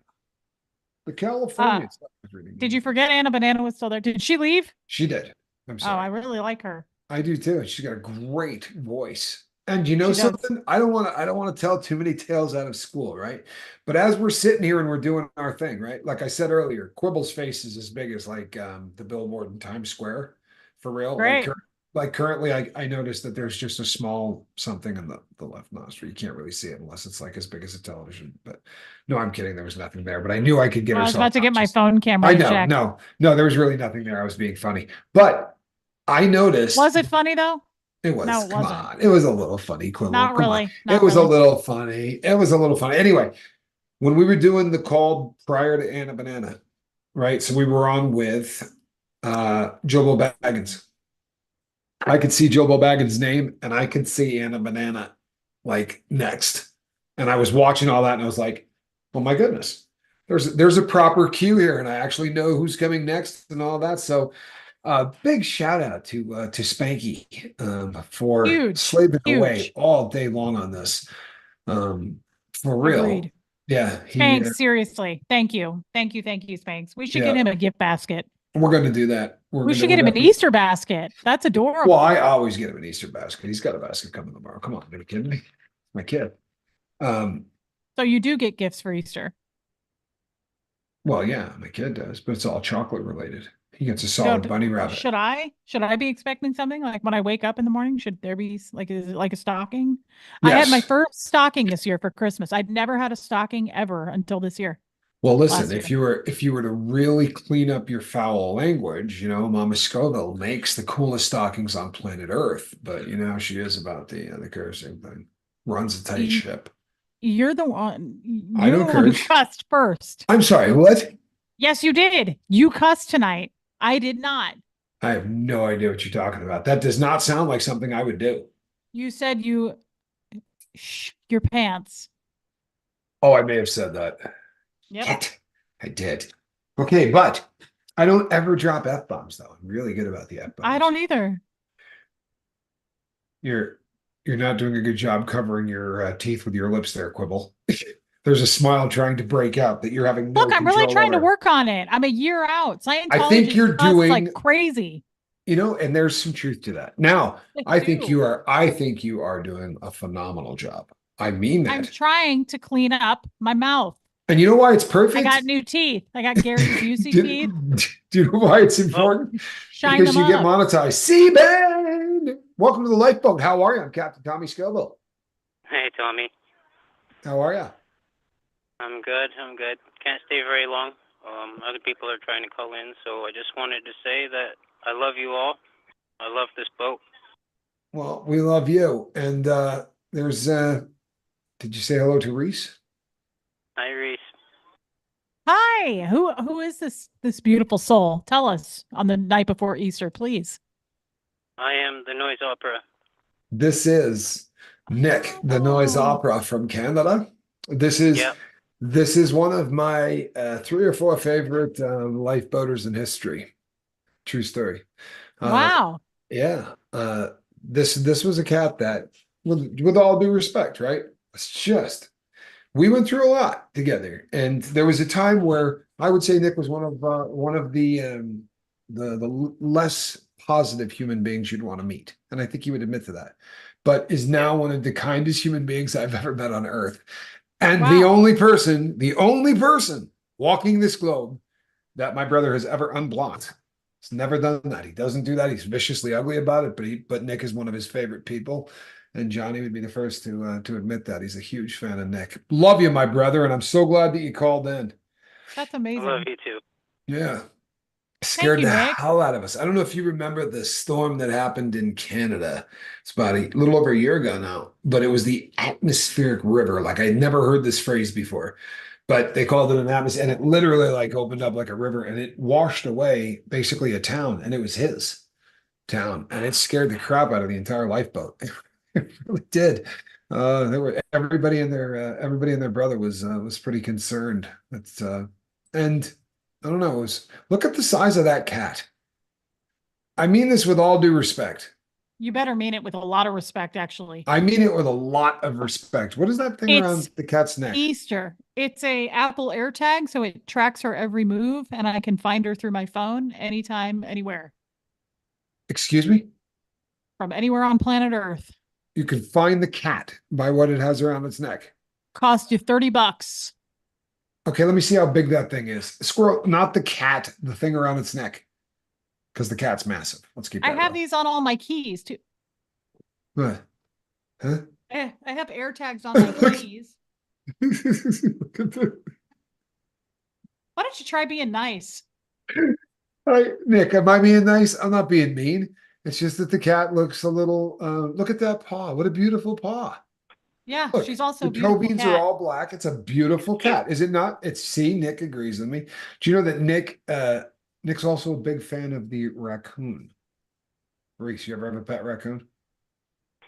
The California stuff is really Did good. you forget Anna Banana was still there? Did she leave? She did. I'm Oh, sorry. I really like her. I do too. She's got a great voice. And you know She does. something? I don't want to tell too many tales out of school, right? But as we're sitting here and we're doing our thing, right? Like I said earlier, Quibble's face is as big as like the billboard in Times Square, for real. Great. Like currently, I noticed that there's just a small something in the left nostril. You can't really see it unless it's like as big as a television. But no, I'm kidding. There was nothing there. But I knew I could get I was herself. about to get my conscious. phone camera I to know. check. No, there was really nothing there. I was being funny. But I noticed. Was it funny though? It was. No, it Come wasn't. on. It was a little funny, Quibble. Not Come on. really. Not It was really. a little funny. It was a little funny. Anyway, when we were doing the call prior to Anna Banana, right? So we were on with Jobo Baggins. I could see Jobo Baggins' name and I could see Anna Banana like next. And I was watching all that and I was like, Oh my goodness. There's a proper queue here, and I actually know who's coming next and all that. So big shout out to Spanky for slaving away all day long on this. For real. Agreed. Yeah. Spanx, seriously. Thank you. Thank you, Spanx. We should get him a gift basket. We're going to do that. We should get him an Easter basket. That's adorable. Well, I always get him an Easter basket. He's got a basket coming tomorrow. Come on, are you kidding me? My kid. So you do get gifts for Easter? Well, yeah, my kid does, but it's all chocolate related. He gets a solid bunny rabbit. Should I be expecting something like when I wake up in the morning? Should there be is it like a stocking? Yes. I had my first stocking this year for Christmas. I'd never had a stocking ever until this year. Well, listen, if you were to really clean up your foul language, Mama Scoville makes the coolest stockings on planet Earth, but you know how she is about the cursing thing. Runs a tight ship. You're the one. I don't curse. Who cussed first. I'm sorry. What? Yes, you did. You cussed tonight. I did not. I have no idea what you're talking about. That does not sound like something I would do. You said your pants. Oh, I may have said that. Yep. I did. Okay, but I don't ever drop F-bombs though. I'm really good about the F-bombs. I don't either. You're not doing a good job covering your teeth with your lips there, Quibble. There's a smile trying to break out that you're having no Look, I'm really trying to work on it. I'm a year out. Scientology I think you're doing like crazy. And there's some truth to that. Now, I think you are doing a phenomenal job. I mean that. I'm trying to clean up my mouth. And you know why it's perfect? I got new teeth. I got Gary Busey teeth. Do you know why it's important? Shine because them you get up. monetized. Seabed! Welcome to the Lifeboat. How are you? I'm Captain Tommy Scoville. Hey, Tommy. How are you? I'm good. Can't stay very long. Other people are trying to call in, so I just wanted to say that I love you all. I love this boat. Well, we love you. And there's did you say hello to Reese? Hi, Reese. Hi. Who is this beautiful soul? Tell us on the night before Easter, please. I am the noise opera. This is Nick, the noise opera from Canada. This is one of my 3 or 4 favorite lifeboaters in history. True story. Wow. Yeah. This was a cat that, with all due respect, right? It's just, we went through a lot together, and there was a time where I would say Nick was one of the less positive human beings you'd want to meet, and I think he would admit to that. But is now one of the kindest human beings I've ever met on Earth, and the only person walking this globe that my brother has ever unblocked. He's never done that. He doesn't do that. He's viciously ugly about it, but Nick is one of his favorite people. And Johnny would be the first to admit that. He's a huge fan of Nick. Love you, my brother, and I'm so glad that you called in. That's amazing. I love you too. Yeah. Scared the hell out of us. I don't know if you remember the storm that happened in Canada. It's about a little over a year ago now, but it was the atmospheric river. Like, I never heard this phrase before, but they called it an atmosphere, and it literally like opened up like a river, and it washed away basically a town, and it was his town, and it scared the crap out of the entire lifeboat. It really did. Everybody and their brother was pretty concerned. And I don't know, look at the size of that cat. I mean this with all due respect. You better mean it with a lot of respect, actually. I mean it with a lot of respect. What is that thing around the cat's neck? Easter. It's a Apple AirTag, so it tracks her every move, and I can find her through my phone anytime, anywhere. Excuse me? From anywhere on planet Earth. You can find the cat by what it has around its neck. Cost you $30. Okay, let me see how big that thing is. Squirrel, not the cat, the thing around its neck. Because the cat's massive. Let's keep that. I have these on all my keys too. What? Huh? I have AirTags on my keys. Look at that. Why don't you try being nice? Nick, am I being nice? I'm not being mean. It's just that the cat looks a little, look at that paw. What a beautiful paw. Yeah, Look, she's also the toe beans are all black. It's a beautiful cat. Is it not? Nick agrees with me. Do you know that Nick's also a big fan of the raccoon? Reese, you ever have a pet raccoon?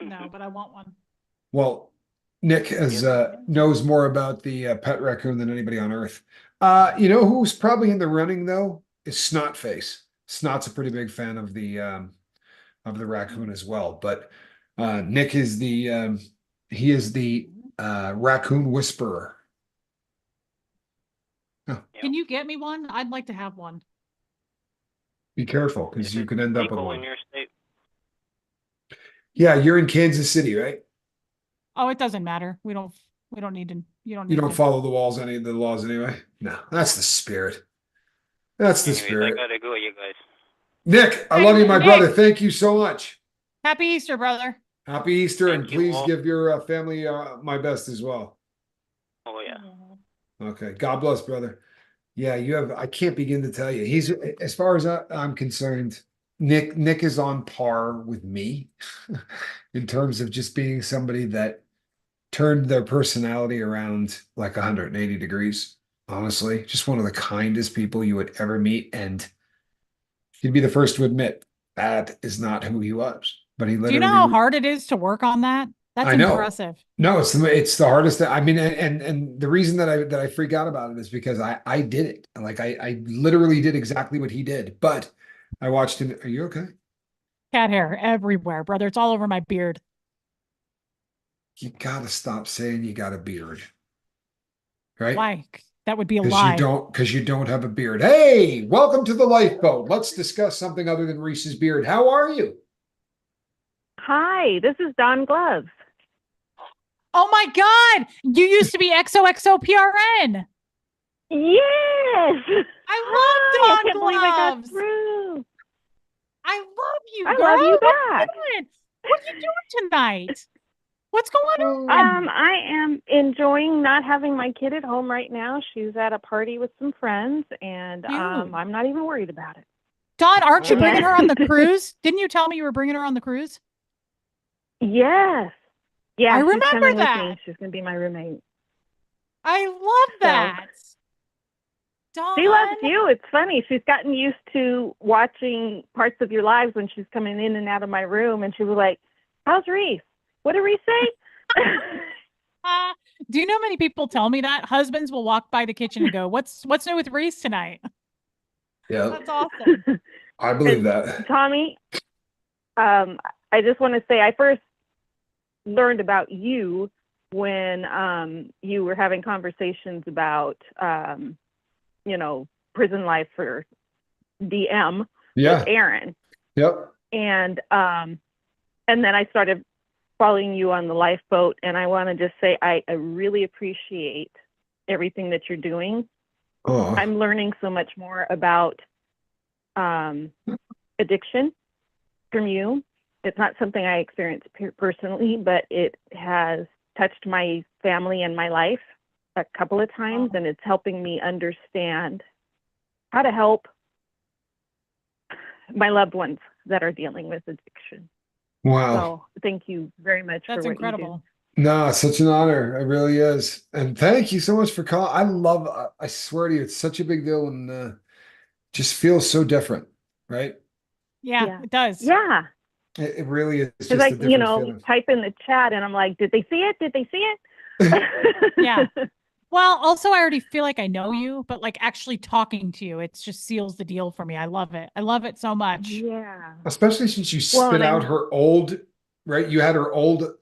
No, but I want one. Well, Nick knows more about the pet raccoon than anybody on earth. You know who's probably in the running though is Snotface. Snot's a pretty big fan of the raccoon as well, but Nick is he is the raccoon whisperer. Oh. Can you get me one? I'd like to have one. Be careful because you could end up with Legal one. in your state? Yeah, you're in Kansas City, right? Oh, it doesn't matter. We don't need to. You don't follow the laws anyway. No, that's the spirit. That's the Anyways, spirit. I gotta go, you guys. Nick, I love you, my brother. Thank you so much. Happy Easter, brother. Happy Easter, and Thank you please all. give your family my best as well. Oh yeah. Okay, God bless, brother. Yeah, you have. I can't begin to tell you. He's, as far as I'm concerned, Nick is on par with me in terms of just being somebody that turned their personality around like 180 degrees. Honestly, just one of the kindest people you would ever meet, and he'd be the first to admit that is not who he was. But he literally. Do you know how hard it is to work on that? That's impressive. No, it's the hardest. I mean, and the reason that I freak out about it is because I did it. Like I literally did exactly what he did. But I watched him. Are you okay? Cat hair everywhere, brother. It's all over my beard. You gotta stop saying you got a beard. Right? Why? That would be a lie. Because you don't have a beard. Hey, welcome to the Lifeboat. Let's discuss something other than Reese's beard. How are you? Hi, this is Don Gloves. Oh my God! You used to be XOXOPRN. Yes. I love Don I can't believe I got Gloves. through. I love you. I girl. love you What back. What are you doing tonight? What's going on? I am enjoying not having my kid at home right now. She's at a party with some friends, and I'm not even worried about it. Don, aren't you bringing her on the cruise? Didn't you tell me you were bringing her on the cruise? Yes. Yeah, I she's remember coming with that. me. She's going to be my roommate. I love that. Dawn. She loves you. It's funny. She's gotten used to watching parts of your lives when she's coming in and out of my room, and she was like, "How's Reese? What did Reese say?" Do you know many people tell me that? Husbands will walk by the kitchen and go, What's new with Reese tonight? Yeah. That's awesome. I believe that. Tommy, I just want to say I first learned about you when you were having conversations about prison life for DM with Aaron. Yep. And then I started following you on the Lifeboat, and I want to just say I really appreciate everything that you're doing. Oh. I'm learning so much more about addiction from you. It's not something I experienced personally, but it has touched my family and my life a couple of times, and it's helping me understand how to help my loved ones that are dealing with addiction. Wow. So thank you very much for what incredible. you do. No, it's such an honor. It really is. And thank you so much for calling. I swear to you, it's such a big deal, and just feels so different, right? Yeah, it does. Yeah. It really is. Because I, type in the chat and I'm like, did they see it? Did they see it? Yeah. Well, also, I already feel like I know you, but like actually talking to you, it just seals the deal for me. I love it. I love it so much. Yeah. Especially since you spit out her old, right? You had her old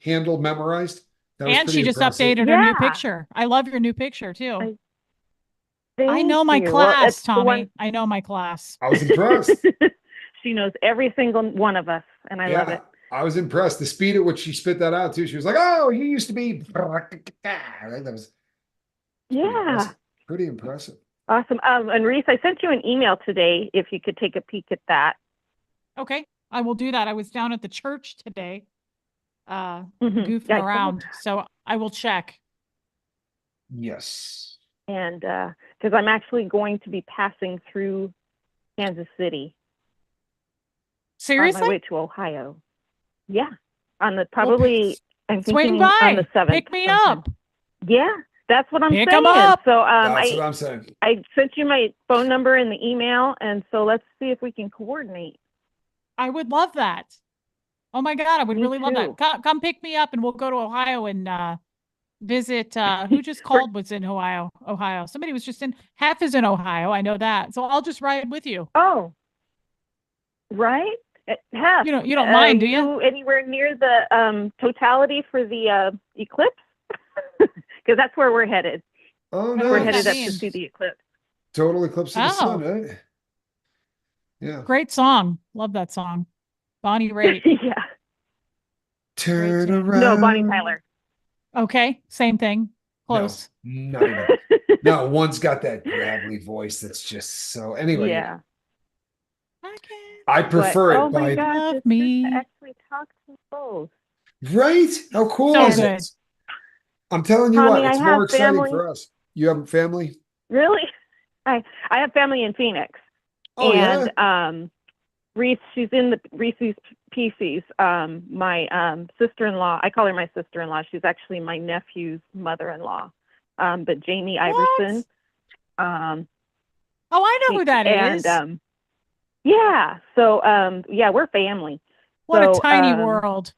handle memorized. And she just updated her new picture. I love your new picture too. I know my class, Tommy. I know my class. I was impressed. She knows every single one of us, and I love it. I was impressed. The speed at which she spit that out too. She was like, "Oh, you used to be." That was pretty impressive. Awesome. And Reese, I sent you an email today. If you could take a peek at that. Okay, I will do that. I was down at the church today, goofing around, so I will check. Yes. And because I'm actually going to be passing through Kansas City. Seriously? On my way to Ohio. Yeah. On the probably I'm swing thinking by on the 7th. Pick me up. Yeah, that's what I'm saying. Pick 'em up. So that's what I'm saying. I sent you my phone number in the email, and so let's see if we can coordinate. I would love that. Oh my God, I would Me really love too. that. Come pick me up and we'll go to Ohio and visit who just called was in Ohio. Somebody was just in half is in Ohio. I know that. So I'll just ride with you. Oh, right. Half. You don't mind, do you? Anywhere near the totality for the eclipse? Because that's where we're headed. Oh no. We're headed up to see the eclipse. Total eclipse of the sun, right? Yeah. Great song. Love that song. Bonnie Raitt. Yeah. Turn around. No, Bonnie Tyler. Okay, same thing. Close. No, not even. No, one's got that gravelly voice that's just so. Anyway, Yeah. I prefer it oh my by gosh, Love it's me. good to actually talk to both. right. How cool So is good. it? I'm telling you Tommy, what, it's I more have exciting family. for us. You have family? Really? I have family in Phoenix. Oh And yeah. Reese, she's in the Reese's Pieces. My sister-in-law, I call her my sister-in-law. She's actually my nephew's mother-in-law. But Jamie Iverson. Oh, I know who that is. And yeah, so yeah, we're family. What So, a tiny world.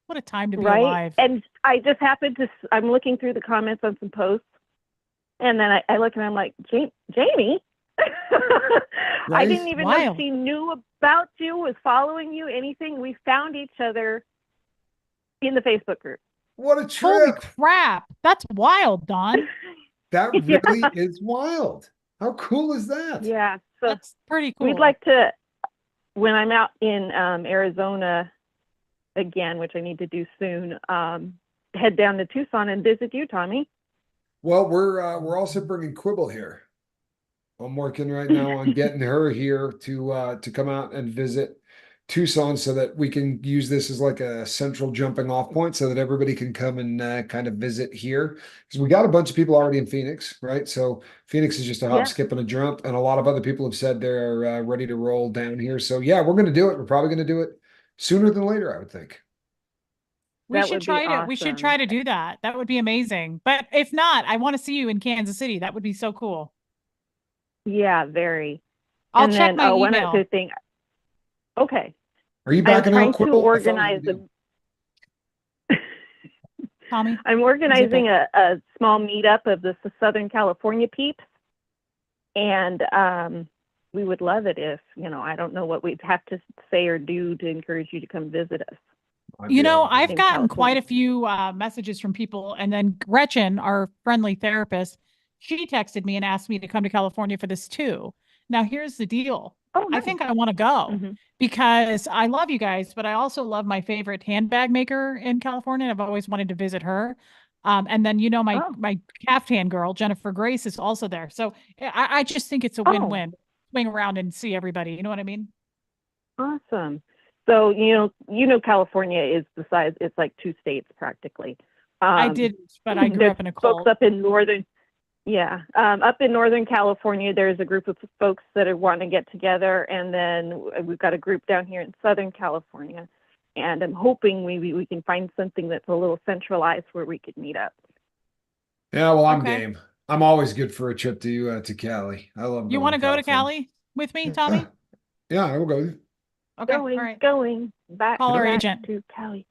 What a time to be alive. And I just happened to, I'm looking through the comments on some posts, and then I look and I'm like, Jamie? I didn't even know she knew about you, was following you, anything. We found each other in the Facebook group. What a trip. Holy crap. That's wild, Dawn. That really is wild. How cool is that? Yeah. So that's pretty cool. We'd like to, when I'm out in Arizona again, which I need to do soon, head down to Tucson and visit you, Tommy. Well, we're also bringing Quibble here. I'm working right now on getting her here to come out and visit Tucson so that we can use this as like a central jumping off point so that everybody can come and kind of visit here. Because we got a bunch of people already in Phoenix, right? So Phoenix is just a hop, skip, and a jump. And a lot of other people have said they're ready to roll down here. So yeah, we're going to do it. We're probably going to do it sooner than later, I would think. We should try to do that. That would be amazing. But if not, I want to see you in Kansas City. That would be so cool. Yeah, very. I'll check my email. One other thing. Okay. Are you backing out? I'm trying to organize Tommy? I'm organizing a small meetup of the Southern California peeps. And we would love it if, I don't know what we'd have to say or do to encourage you to come visit us. I've gotten quite a few messages from people. And then Gretchen, our friendly therapist, she texted me and asked me to come to California for this too. Now, here's the deal. Oh, nice. I think I want to go because I love you guys, but I also love my favorite handbag maker in California. I've always wanted to visit her. And then, my caftan girl, Jennifer Grace, is also there. So I just think it's a win-win. Swing around and see everybody. You know what I mean? Awesome. So, California is the size, it's like 2 states practically. I didn't, but I grew up in a cold. Folks up in northern California, there's a group of folks that are wanting to get together. And then we've got a group down here in Southern California. And I'm hoping maybe we can find something that's a little centralized where we could meet up. Yeah, well, I'm game. I'm always good for a trip to Cali. I love. You want to go to Cali with me, Tommy? Yeah, I will go. Okay, all right. Going back. Call our agent to Cali.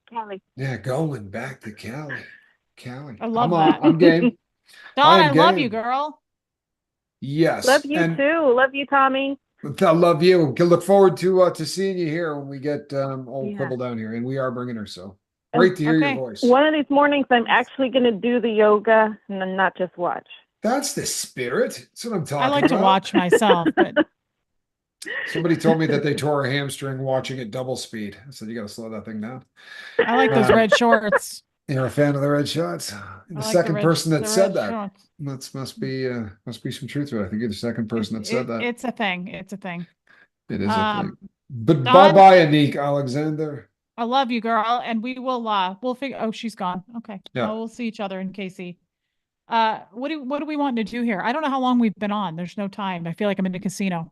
Yeah, going back to Cali. I love that. I'm game. Dawn, I love you, girl. Yes. Love you too. Love you, Tommy. I love you. Can look forward to seeing you here when we get old Quibble down here, and we are bringing her. So great to hear your voice. One of these mornings, I'm actually going to do the yoga and not just watch. That's the spirit. That's what I'm talking about. I like to watch myself, but somebody told me that they tore a hamstring watching at double speed. I said, you got to slow that thing down. I like those red shorts. You're a fan of the red shorts. The second person that said that. Must be some truth to it. I think you're the second person that said that. It's a thing. It's a thing. It is a thing. But bye-bye, Anik Alexander. I love you, girl. And we will we'll figure. Oh, she's gone. Okay. Yeah. We'll see each other in KC. What do we want to do here? I don't know how long we've been on. There's no time. I feel like I'm in a casino.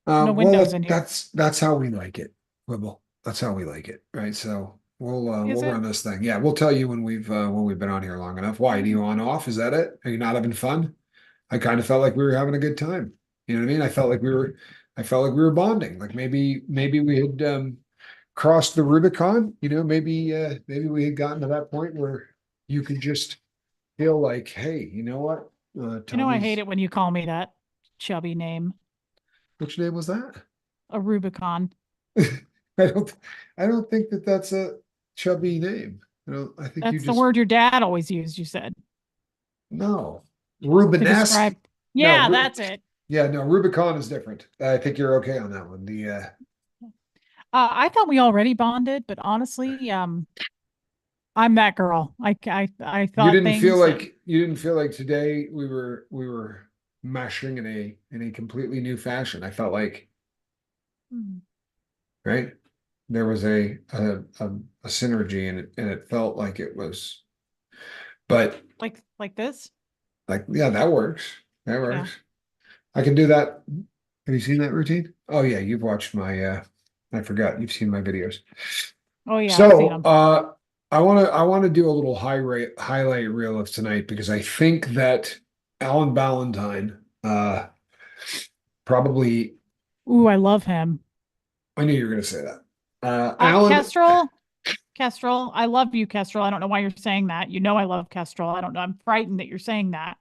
No windows in here. That's how we like it, Quibble. That's how we like it, right? So we'll run this thing. Yeah, we'll tell you when we've been on here long enough. Why? Do you on off? Is that it? Are you not having fun? I kind of felt like we were having a good time. You know what I mean? I felt like we were bonding. Like maybe we had crossed the Rubicon. You know, maybe we had gotten to that point where you could just feel like, hey, you know what? You know, I hate it when you call me that chubby name. Which name was that? A Rubicon. I don't think that that's a chubby name. I think that's the word your dad always used. You said no. Rubenesque. Yeah, no, that's it. Yeah, no, Rubicon is different. I think you're okay on that one. I thought we already bonded, but honestly, I'm that girl. I thought you didn't feel like today we were meshing in a completely new fashion. I felt like right there was a synergy and it felt like it was, but like this. Yeah, that works. That works. Yeah. I can do that. Have you seen that routine? Oh yeah, you've watched my I forgot you've seen my videos. Oh yeah. So I want to do a little highlight reel of tonight because I think that Alan Valentine probably. Ooh, I love him. I knew you were going to say that. Alan Kestrel, I love you, Kestrel. I don't know why you're saying that. You know I love Kestrel. I don't know. I'm frightened that you're saying that.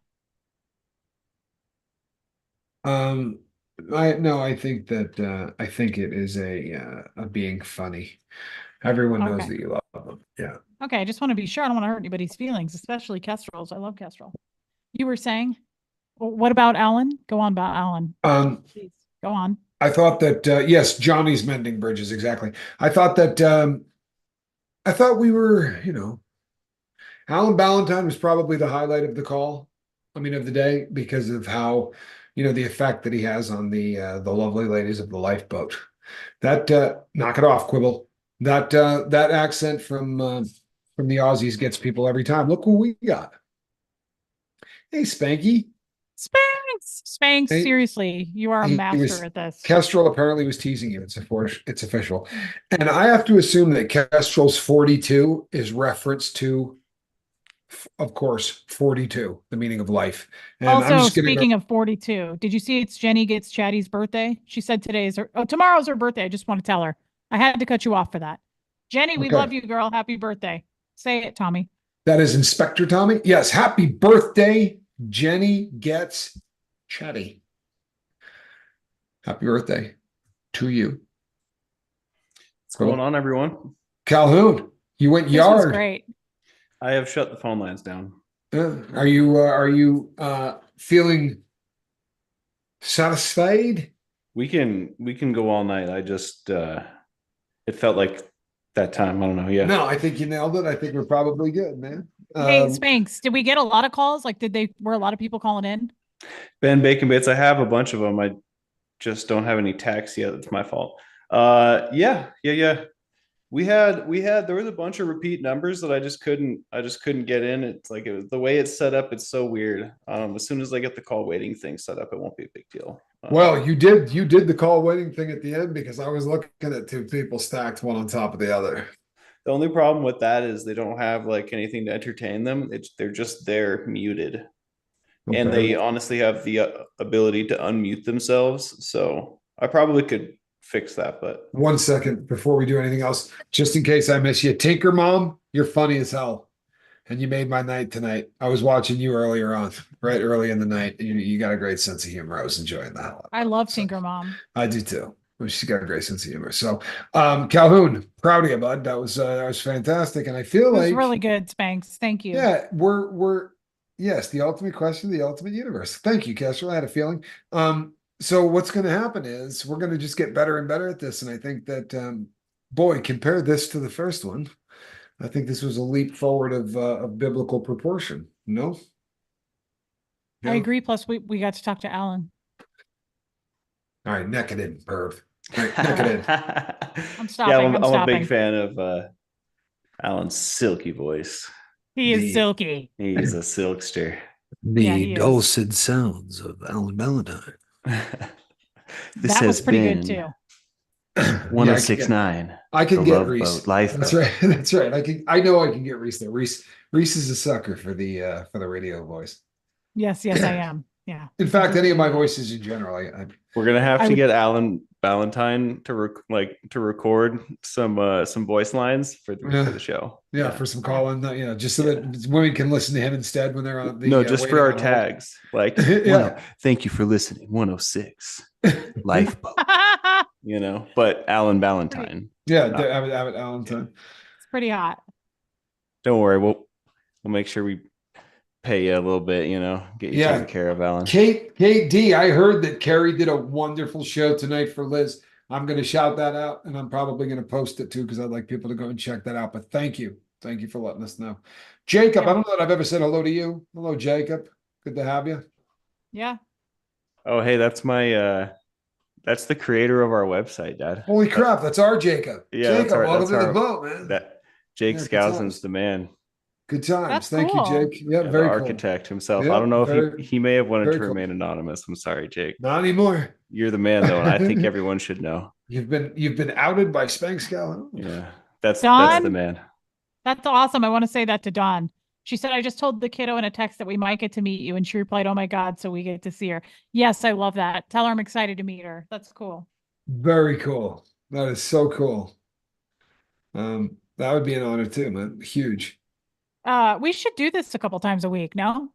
I think that I think it is a being funny. Everyone knows that you love them. Yeah. Okay, I just want to be sure. I don't want to hurt anybody's feelings, especially Kestrel's. I love Kestrel. You were saying, what about Alan? Go on about Alan. Please, go on. I thought that yes, Johnny's mending bridges, exactly. I thought we were, Alan Valentine was probably the highlight of the call. I mean, of the day, because of how, the effect that he has on the lovely ladies of the lifeboat. That knock it off, Quibble. That accent from the Aussies gets people every time. Look what we got. Hey, Spanky. Spanks, hey, seriously, you are a master at this. Kestrel apparently was teasing you. It's official. And I have to assume that Kestrel's 42 is reference to, of course, 42, the meaning of life. And also, speaking of 42, did you see it's Jenny Gets Chatty's birthday? She said tomorrow's her birthday. I just want to tell her. I had to cut you off for that. Jenny, we love you, girl. Happy birthday. Say it, Tommy. That is Inspector Tommy. Yes, happy birthday, Jenny Gets Chatty. Happy birthday to you. What's going on, everyone? Calhoun, you went yard. This was great. I have shut the phone lines down. Are you feeling satisfied? We can go all night. I just it felt like that time. I don't know. Yeah. No, I think you nailed it. I think we're probably good, man. Hey, Spanks, did we get a lot of calls? Like, were a lot of people calling in? Ben Bacon Bits, I have a bunch of them. I just don't have any texts yet. It's my fault. Yeah. We had there was a bunch of repeat numbers that I just couldn't get in. It's like the way it's set up, it's so weird. As soon as I get the call waiting thing set up, it won't be a big deal. Well, you did the call waiting thing at the end because I was looking at two people stacked one on top of the other. The only problem with that is they don't have like anything to entertain them. They're just there muted. Okay. And they honestly have the ability to unmute themselves. So I probably could fix that, but 1 second before we do anything else, just in case I miss you. Tinker Mom, you're funny as hell. And you made my night tonight. I was watching you earlier on, right early in the night. You got a great sense of humor. I was enjoying that. I love Tinker Mom. I do too. She's got a great sense of humor. So, Calhoun, proud of you, bud. That was fantastic. And I feel like it was really good, Spanks. Thank you. Yeah, we're yes, the ultimate question, the ultimate universe. Thank you, Kestrel. I had a feeling. So what's going to happen is we're going to just get better and better at this. And I think that, boy, compare this to the first one. I think this was a leap forward of biblical proportion. No? I agree. Plus, we got to talk to Alan. All right, neck it in, Barb. Neck it in. I'm stopping. Yeah, I'm a big fan of Alan's silky voice. He is silky. He's a silkster. The dulcet sounds of Alan Valentine. This was pretty good too. 1069. I can get Reese. Lifeboat. That's right. I know I can get Reese there. Reese is a sucker for the radio voice. Yes, I am. Yeah. In fact, any of my voices in general, we're gonna have to get Alan Valentine to record some voice lines for the show. Yeah, for some call-in, just so that women can listen to him instead when they're on the just for our tags. Like, thank you for listening. 106 Lifeboat. But Alan Valentine. Yeah, Abbott Valentine. It's pretty hot. Don't worry, we'll make sure we pay you a little bit, get you taken care of, Alan. Kate D, I heard that Carrie did a wonderful show tonight for Liz. I'm going to shout that out, and I'm probably going to post it too because I'd like people to go and check that out. But thank you for letting us know. Jacob, I don't know that I've ever said hello to you. Hello, Jacob. Good to have you. Yeah. Oh, hey, that's that's the creator of our website, Dad. Holy crap, that's our Jacob. Yeah, Jacob, welcome to the boat, man. Jake Skousen's the man. Good times. That's Thank cool. you, Jake. Yeah, The very architect himself. Yeah, I don't know if he may have wanted to remain anonymous. I'm sorry, Jake. Not anymore. You're the man, though, and I think everyone should know. You've been outed by Spank Scout. Yeah, that's the man. That's awesome. I want to say that to Dawn. She said, I just told the kiddo in a text that we might get to meet you. And she replied, oh my God, so we get to see her. Yes, I love that. Tell her I'm excited to meet her. That's cool. Very cool. That is so cool. That would be an honor too, man. Huge. We should do this a couple times a week, no?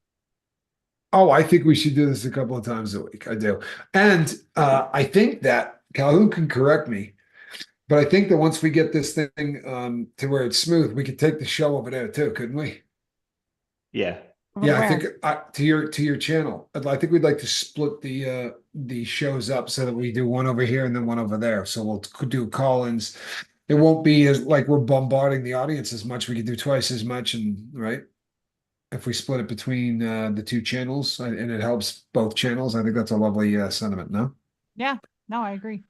Oh, I think we should do this a couple of times a week. I do. And I think that Calhoun can correct me, but I think that once we get this thing to where it's smooth, we could take the show over there too, couldn't we? Yeah. Yeah, I think to your channel. I think we'd like to split the shows up so that we do one over here and then one over there. So we'll do call-ins. It won't be as like we're bombarding the audience as much. We can do twice as much, and right. If we split it between the two channels and it helps both channels, I think that's a lovely sentiment. No? Yeah, no, I agree.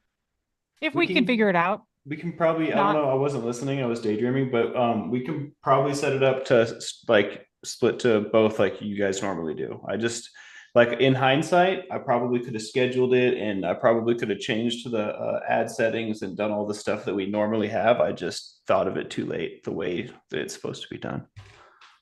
If we can figure it out. We can probably, I don't know, I wasn't listening, I was daydreaming, but we can probably set it up to like split to both like you guys normally do. I just, like in hindsight, I probably could have scheduled it and I probably could have changed to the ad settings and done all the stuff that we normally have. I just thought of it too late, the way that it's supposed to be done.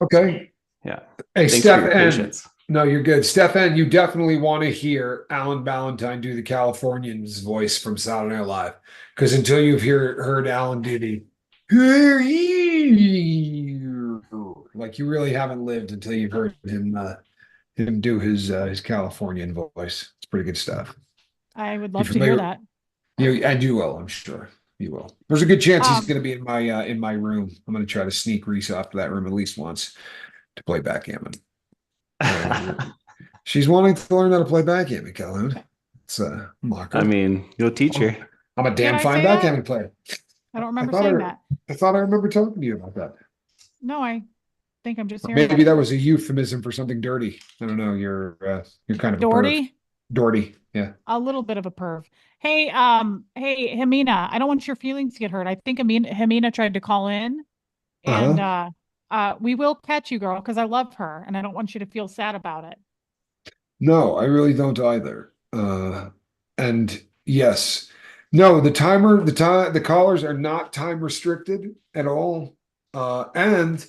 Okay. Yeah. Hey, Thanks for your Steph, patience. no, you're good. Stefan, you definitely want to hear Alan Valentine do the Californian's voice from Saturday Night Live. Because until you've heard Alan do the like you really haven't lived until you've heard him do his Californian voice. It's pretty good stuff. I would love to hear that. And you will, I'm sure. You will. There's a good chance he's going to be in my room. I'm going to try to sneak Reese off to that room at least once to play backgammon. She's wanting to learn how to play backgammon, Calhoun. It's a mocker. I mean, you'll teach her. I'm a damn fine backgammon player. I don't remember saying that. I thought I remember talking to you about that. No, I think I'm just hearing. Maybe that was a euphemism for something dirty. I don't know. You're kind of Doherty. Doherty, yeah. A little bit of a perv. Hey, Hamina, I don't want your feelings to get hurt. I think Hamina tried to call in, and we will catch you, girl, because I love her, and I don't want you to feel sad about it. No, I really don't either. And yes, no, the callers are not time restricted at all. And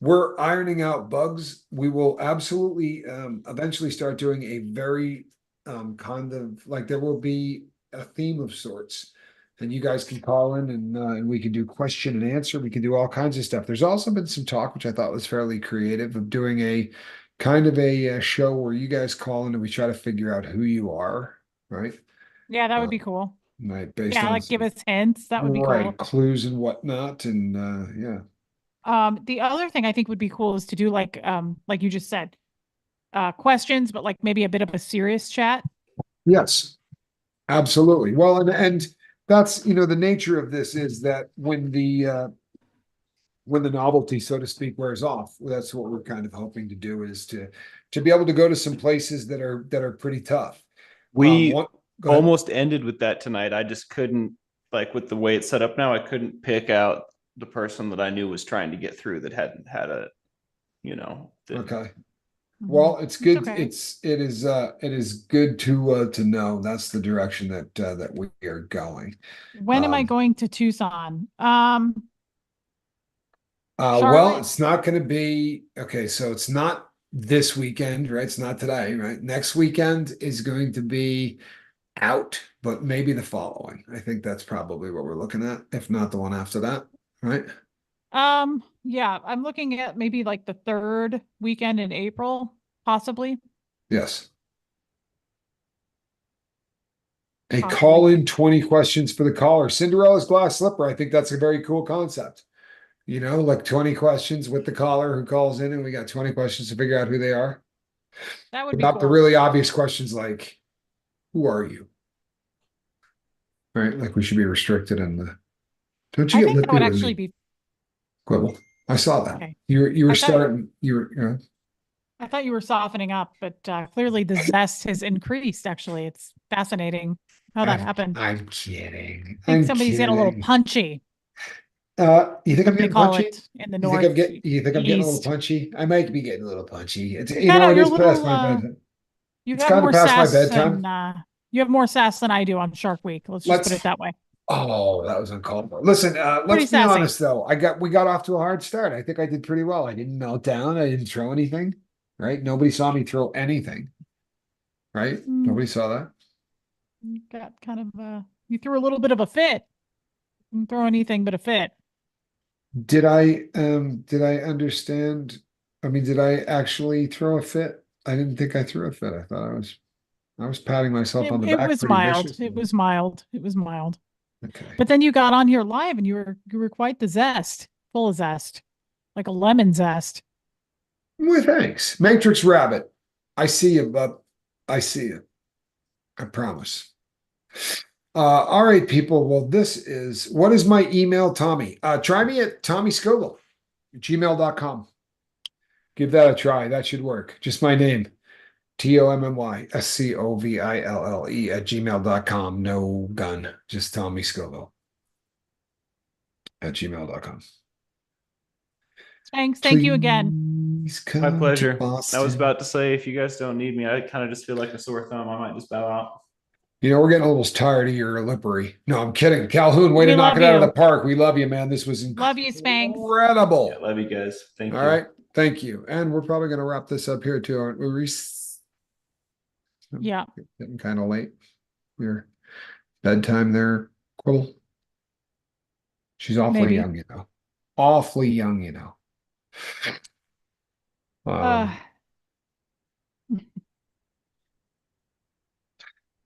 we're ironing out bugs. We will absolutely eventually start doing a very kind of like there will be a theme of sorts. And you guys can call in and we can do question and answer. We can do all kinds of stuff. There's also been some talk, which I thought was fairly creative, of doing a kind of a show where you guys call in and we try to figure out who you are, right? Yeah, that would be cool. Right, based on like give us hints. That would be cool. Clues and whatnot, and yeah. The other thing I think would be cool is to do like you just said, questions, but like maybe a bit of a serious chat. Yes, absolutely. Well, and that's the nature of this is that when the novelty, so to speak, wears off, that's what we're kind of hoping to do is to be able to go to some places that are pretty tough. We almost ended with that tonight. I just couldn't, like with the way it's set up now, I couldn't pick out the person that I knew was trying to get through that hadn't had a, Okay. Well, it's good. Okay. It is good to know that's the direction that we are going. When am I going to Tucson? Well, it's not going to be okay. So it's not this weekend, right? It's not today, right? Next weekend is going to be out, but maybe the following. I think that's probably what we're looking at, if not the one after that, right? Yeah, I'm looking at maybe like the third weekend in April, possibly. Yes. A call in 20 questions for the caller. Cinderella's glass slipper. I think that's a very cool concept. You know, like 20 questions with the caller who calls in, and we got 20 questions to figure out who they are. That would But be not cool. the really obvious questions like, who are you? Right? Like we should be restricted in the. Don't you I get think that lippy would with actually me? be. Quibble. I saw that. Okay. You were I thought- starting. You were. I thought you were softening up, but clearly the zest has increased. Actually, it's fascinating how that happened. I'm kidding. I think I'm somebody's getting a little kidding. punchy. You think I'm They getting call punchy? it in the You think north. you think I'm getting a little east. punchy? I might be getting a little punchy. It's You're kinda- it you're is a past little, my bedtime. You It's have kinda more past my sass bedtime. than you have more sass than I do on Shark Week. Let's just put it that way. Oh, that was uncalled for. Listen, Pretty let's be sassy. honest though. We got off to a hard start. I think I did pretty well. I didn't melt down. I didn't throw anything. Right? Nobody saw me throw anything. Right? Nobody saw that. You got kind of you threw a little bit of a fit. Didn't throw anything but a fit. Did I understand? I mean, did I actually throw a fit? I didn't think I threw a fit. I thought I was patting myself on the It back was pretty mild. viciously. It was mild. It was mild. Okay. But then you got on here live and you were quite the zest, full of zest, like a lemon zest. Well, thanks. Matrix Rabbit. I see you, bub. I see you. I promise. All right, people. Well, what is my email, Tommy? Try me at tommyscovill@gmail.com. Give that a try. That should work. Just my name. TOMMYSCOVILLE @gmail.com. No gun. Just Tommy Scoville @gmail.com. Thanks. Thank you again. My pleasure. I was about to say, if you guys don't need me, I kind of just feel like a sore thumb. I might just bow out. You know, we're getting a little tired of your lippery. No, I'm kidding. Calhoun, way to knock it out of the park. We love you, man. This was love you, Spanks. Incredible. Yeah, love you guys. Thank you. All right. Thank you. And we're probably going to wrap this up here too, aren't we, Reese? Yeah. Getting kind of late. We're bedtime there, Quibble. She's awfully young, you know. Awfully young, you know.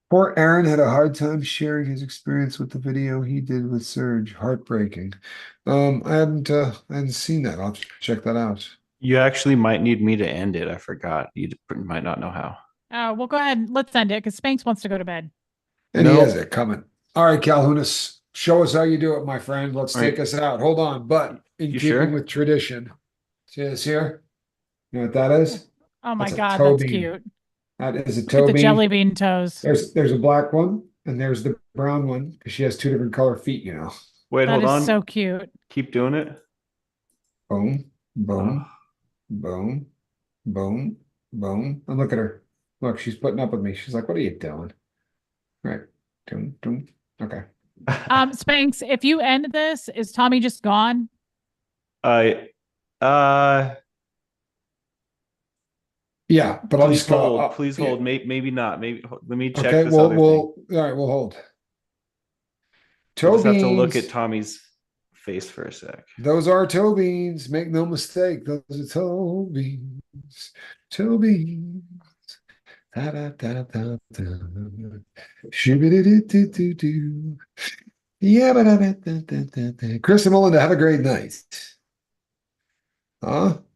Poor Aaron had a hard time sharing his experience with the video he did with Serge. Heartbreaking. I hadn't seen that. I'll check that out. You actually might need me to end it. I forgot. You might not know how. Well, go ahead. Let's end it because Spanks wants to go to bed. And he has it coming. All right, Calhounis, show us how you do it, my friend. Let's take us out. Hold on, but in keeping with tradition. See this here? You know what that is? Oh my That's God, toe that's bean. cute. That is a Look toe at the bean. jelly bean toes. There's a black one and there's the brown one because she has two different color feet, you know. Wait, hold on. So cute. Keep doing it. Boom, boom, boom, boom, boom. And look at her. Look, she's putting up with me. She's like, what are you doing? Right. Doom, doom. Okay. Spanks, if you end this, is Tommy just gone? Yeah, but I'll just hold. Please hold. Maybe not. Maybe let me check okay, this other thing. All right, we'll hold. Toe just have to beans. look at Tommy's face for a sec. Those are toe beans. Make no mistake. Those are toe beans. Toe beans. Da, da, da, da, da. Shoo-ba-doo-doo-doo-doo-doo. Yeah, Kristen Melinda, have a great night.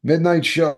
Midnight show.